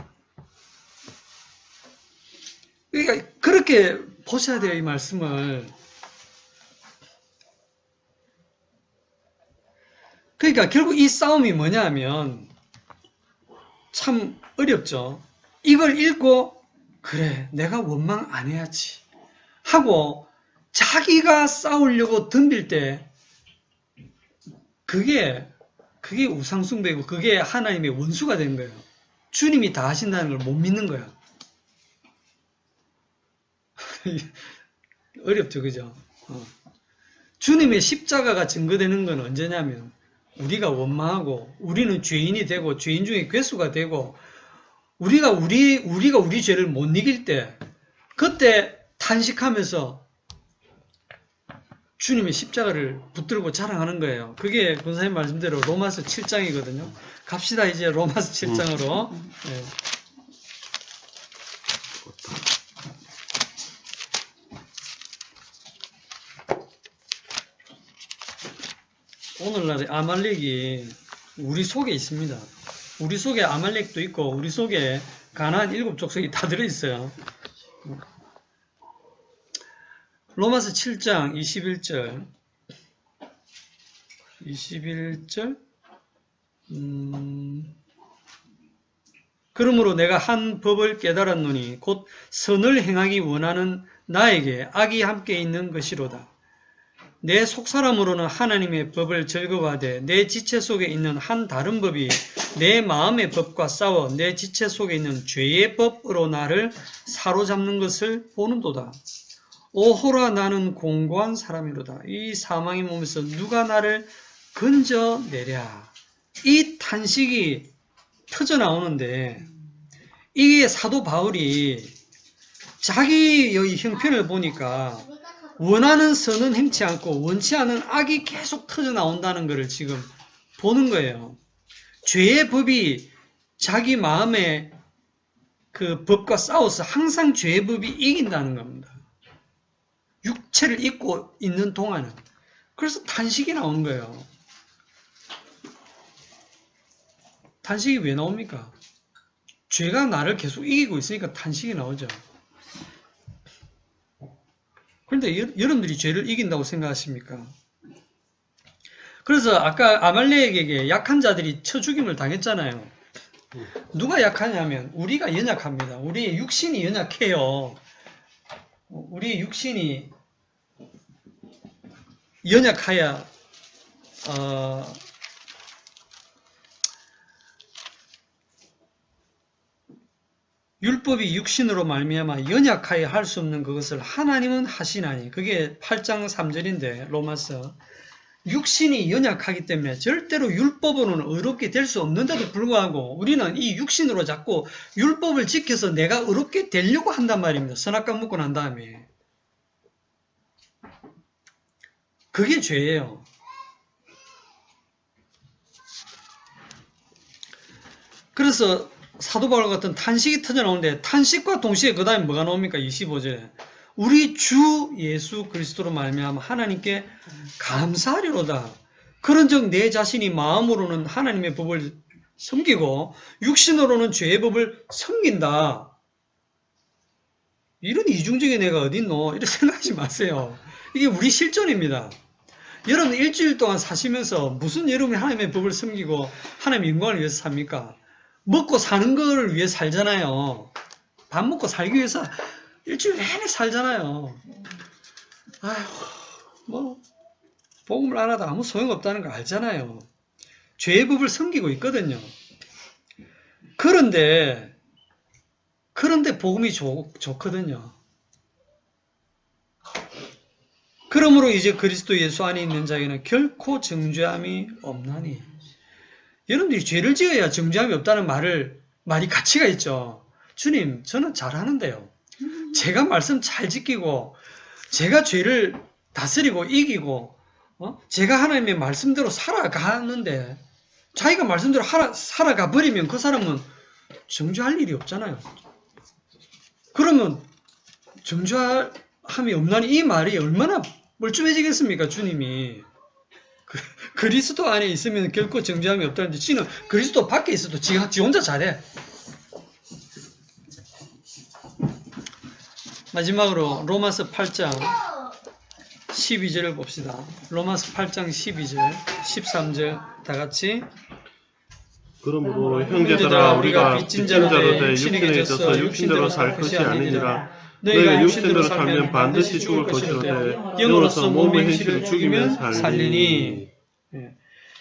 그러니까 그렇게 보셔야 돼요, 이 말씀을. 그러니까 결국 이 싸움이 뭐냐면 참 어렵죠. 이걸 읽고 그래 내가 원망 안 해야지 하고 자기가 싸우려고 덤빌 때 그게 우상숭배고 그게 하나님의 원수가 된 거예요. 주님이 다 하신다는 걸 못 믿는 거야. 어렵죠, 그죠? 주님의 십자가가 증거되는 건 언제냐면 우리가 원망하고 우리는 죄인이 되고 죄인 중에 괴수가 되고 우리가 우리 죄를 못 이길 때 그때 탄식하면서 주님의 십자가를 붙들고 자랑하는 거예요. 그게 권사님 말씀대로 로마서 7장이거든요. 갑시다 이제 로마서 7장으로. 네. 오늘날의 아말렉이 우리 속에 있습니다. 우리 속에 아말렉도 있고 우리 속에 가나안 7족속이 다 들어있어요. 로마서 7장 21절 그러므로 내가 한 법을 깨달았노니 곧 선을 행하기 원하는 나에게 악이 함께 있는 것이로다. 내 속사람으로는 하나님의 법을 즐거워하되 내 지체 속에 있는 한 다른 법이 내 마음의 법과 싸워 내 지체 속에 있는 죄의 법으로 나를 사로잡는 것을 보는도다. 오호라 나는 공고한 사람이로다. 이 사망의 몸에서 누가 나를 건져내랴. 이 탄식이 터져나오는데 이게 사도 바울이 자기 형편을 보니까 원하는 선은 행치 않고 원치 않은 악이 계속 터져나온다는 것을 지금 보는 거예요. 죄의 법이 자기 마음의 그 법과 싸워서 항상 죄의 법이 이긴다는 겁니다. 육체를 입고 있는 동안은. 그래서 탄식이 나오는 거예요. 탄식이 왜 나옵니까? 죄가 나를 계속 이기고 있으니까 탄식이 나오죠. 그런데 여러분들이 죄를 이긴다고 생각하십니까? 그래서 아까 아말렉에게 약한 자들이 쳐 죽임을 당했잖아요. 누가 약하냐면 우리가 연약합니다. 우리의 육신이 연약해요. 우리의 육신이 연약하야 율법이 육신으로 말미암아 연약하여 할 수 없는 그것을 하나님은 하시나니. 그게 8장 3절인데 로마서. 육신이 연약하기 때문에 절대로 율법으로는 의롭게 될 수 없는데도 불구하고 우리는 이 육신으로 자꾸 율법을 지켜서 내가 의롭게 되려고 한단 말입니다. 선악과 먹고 난 다음에. 그게 죄예요. 그래서 사도 바울 같은 탄식이 터져나오는데 탄식과 동시에 그 다음에 뭐가 나옵니까? 25절에 우리 주 예수 그리스도로 말미암아 하나님께 감사하리로다. 그런즉 내 자신이 마음으로는 하나님의 법을 섬기고 육신으로는 죄의 법을 섬긴다. 이런 이중적인 애가 어딨노? 이렇게 생각하지 마세요. 이게 우리 실존입니다. 여러분 일주일 동안 사시면서 무슨 여러분이 하나님의 법을 섬기고 하나님의 영광을 위해서 삽니까? 먹고 사는 걸 위해 살잖아요. 밥 먹고 살기 위해서 일주일 내내 살잖아요. 아휴, 복음을 알아도 아무 소용없다는 걸 알잖아요. 죄의 법을 섬기고 있거든요. 그런데 복음이 좋거든요. 그러므로 이제 그리스도 예수 안에 있는 자에게는 결코 정죄함이 없나니. 여러분들이 죄를 지어야 정죄함이 없다는 말이 가치가 있죠. 주님, 저는 잘하는데요. 제가 말씀 잘 지키고, 제가 죄를 다스리고 이기고, 제가 하나님의 말씀대로 살아가는데, 자기가 말씀대로 살아가 버리면 그 사람은 정죄할 일이 없잖아요. 그러면 정죄함이 없나니 이 말이 얼마나 멀쩡해지겠습니까, 주님이. 그리스도 안에 있으면 결코 정죄함이 없다는데 지는 그리스도 밖에 있어도 지 혼자 잘해. 마지막으로 로마서 8장 12절을 봅시다. 로마서 8장 12절, 13절 다 같이. 그러므로 형제들아 우리가 빚진 자로 돼 육신에게 져서 육신대로 살 것이 아니니라. 너희가 육신대로 살면 반드시 죽을 것이로되 영으로서 몸의 행실을 죽이면 살리니.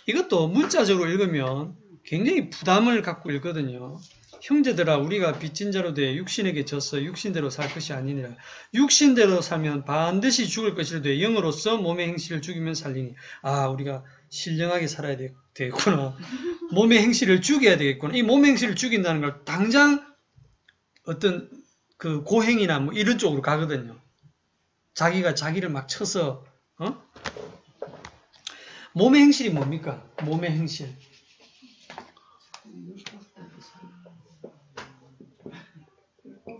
이것도 문자적으로 읽으면 굉장히 부담을 갖고 읽거든요. 형제들아 우리가 빚진 자로 돼 육신에게 져서 육신대로 살 것이 아니니라. 육신대로 살면 반드시 죽을 것이로되 영으로서 몸의 행실을 죽이면 살리니. 우리가 신령하게 살아야 되겠구나. 몸의 행실을 죽여야 되겠구나. 이 몸의 행실을 죽인다는 걸 당장 어떤 그 고행이나 뭐 이런 쪽으로 가거든요. 자기가 자기를 막 쳐서 몸의 행실이 뭡니까? 몸의 행실.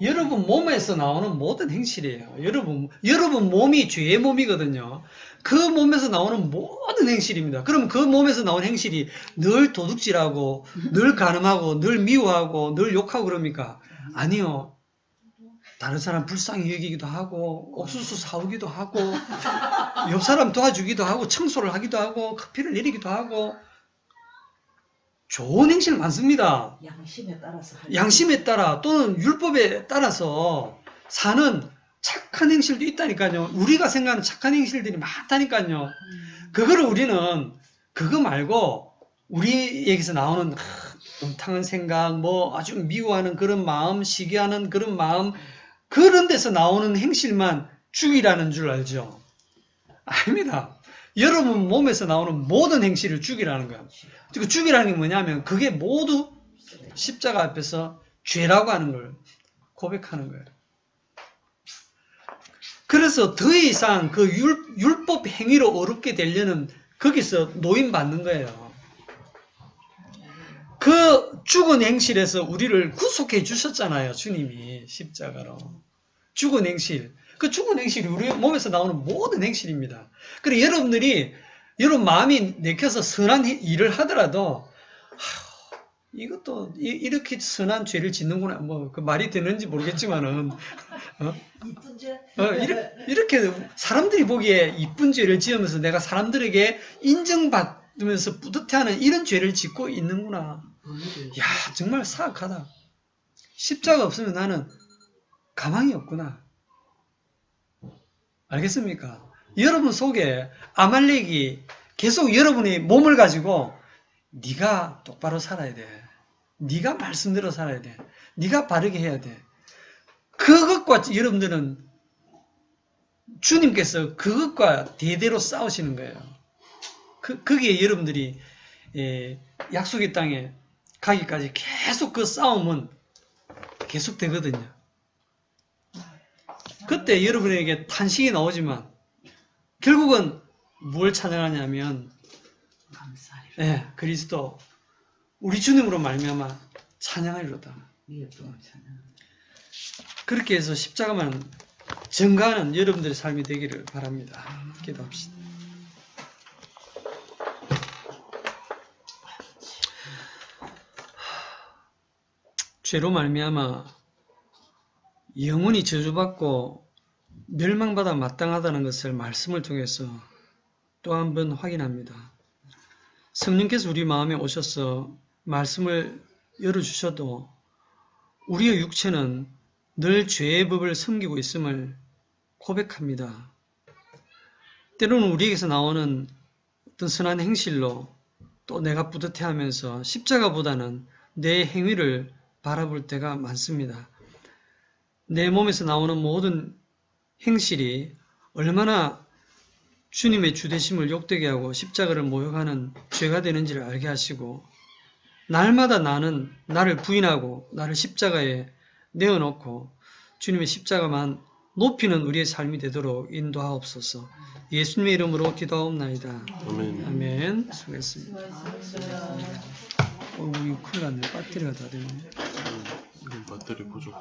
여러분 몸에서 나오는 모든 행실이에요. 여러분 몸이 죄의 몸이거든요. 그 몸에서 나오는 모든 행실입니다. 그럼 그 몸에서 나오는 행실이 늘 도둑질하고, 늘 간음하고, 늘 미워하고, 늘 욕하고 그럽니까? 아니요. 다른 사람 불쌍히 여기기도 하고, 옥수수 사오기도 하고, 옆 사람 도와주기도 하고, 청소를 하기도 하고, 커피를 내리기도 하고, 좋은 행실 많습니다. 양심에 따라 또는 율법에 따라서 사는 착한 행실도 있다니까요. 우리가 생각하는 착한 행실들이 많다니까요. 그거를 우리는 그거 말고 우리에게서 나오는 음탕한 생각, 뭐 아주 미워하는 그런 마음, 시기하는 그런 마음, 그런 데서 나오는 행실만 죽이라는 줄 알죠? 아닙니다. 여러분 몸에서 나오는 모든 행실을 죽이라는 거예요. 그 죽이라는 게 뭐냐면 그게 모두 십자가 앞에서 죄라고 하는 걸 고백하는 거예요. 그래서 더 이상 그 율법 행위로 어렵게 되려는 거기서 노임받는 거예요. 그 죽은 행실에서 우리를 구속해 주셨잖아요. 주님이 십자가로. 죽은 행실. 그 죽은 행실이 우리 몸에서 나오는 모든 행실입니다. 그래 여러분 마음이 내켜서 선한 일을 하더라도 이것도 이렇게 선한 죄를 짓는구나. 뭐 그 말이 되는지 모르겠지만은 이쁜 죄? 이렇게 사람들이 보기에 이쁜 죄를 지으면서 내가 사람들에게 인정받으면서 뿌듯해하는 이런 죄를 짓고 있는구나. 야, 정말 사악하다. 십자가 없으면 나는 가망이 없구나. 알겠습니까? 여러분 속에 아말렉이 계속 여러분의 몸을 가지고 네가 똑바로 살아야 돼. 네가 말씀대로 살아야 돼. 네가 바르게 해야 돼. 그것과 여러분들은 주님께서 그것과 대대로 싸우시는 거예요. 거기에 여러분들이 약속의 땅에 가기까지 계속 그 싸움은 계속 되거든요. 그때 여러분에게 탄식이 나오지만 결국은 뭘 찬양하냐면 그리스도 우리 주님으로 말미암아 찬양하리로다. 그렇게 해서 십자가만 증가하는 여러분들의 삶이 되기를 바랍니다. 기도합시다. 죄로 말미암아 영원히 저주받고 멸망받아 마땅하다는 것을 말씀을 통해서 또 한 번 확인합니다. 성령께서 우리 마음에 오셔서 말씀을 열어주셔도 우리의 육체는 늘 죄의 법을 섬기고 있음을 고백합니다. 때로는 우리에게서 나오는 어떤 선한 행실로 또 내가 뿌듯해하면서 십자가보다는 내 행위를 바라볼 때가 많습니다. 내 몸에서 나오는 모든 행실이 얼마나 주님의 주되심을 욕되게 하고 십자가를 모욕하는 죄가 되는지를 알게 하시고 날마다 나는 나를 부인하고 나를 십자가에 내어놓고 주님의 십자가만 높이는 우리의 삶이 되도록 인도하옵소서. 예수님의 이름으로 기도하옵나이다. 아멘. 아멘. 수고했습니다. 우리 큰일 났네. 배터리가 다 됐네. 배터리 부족.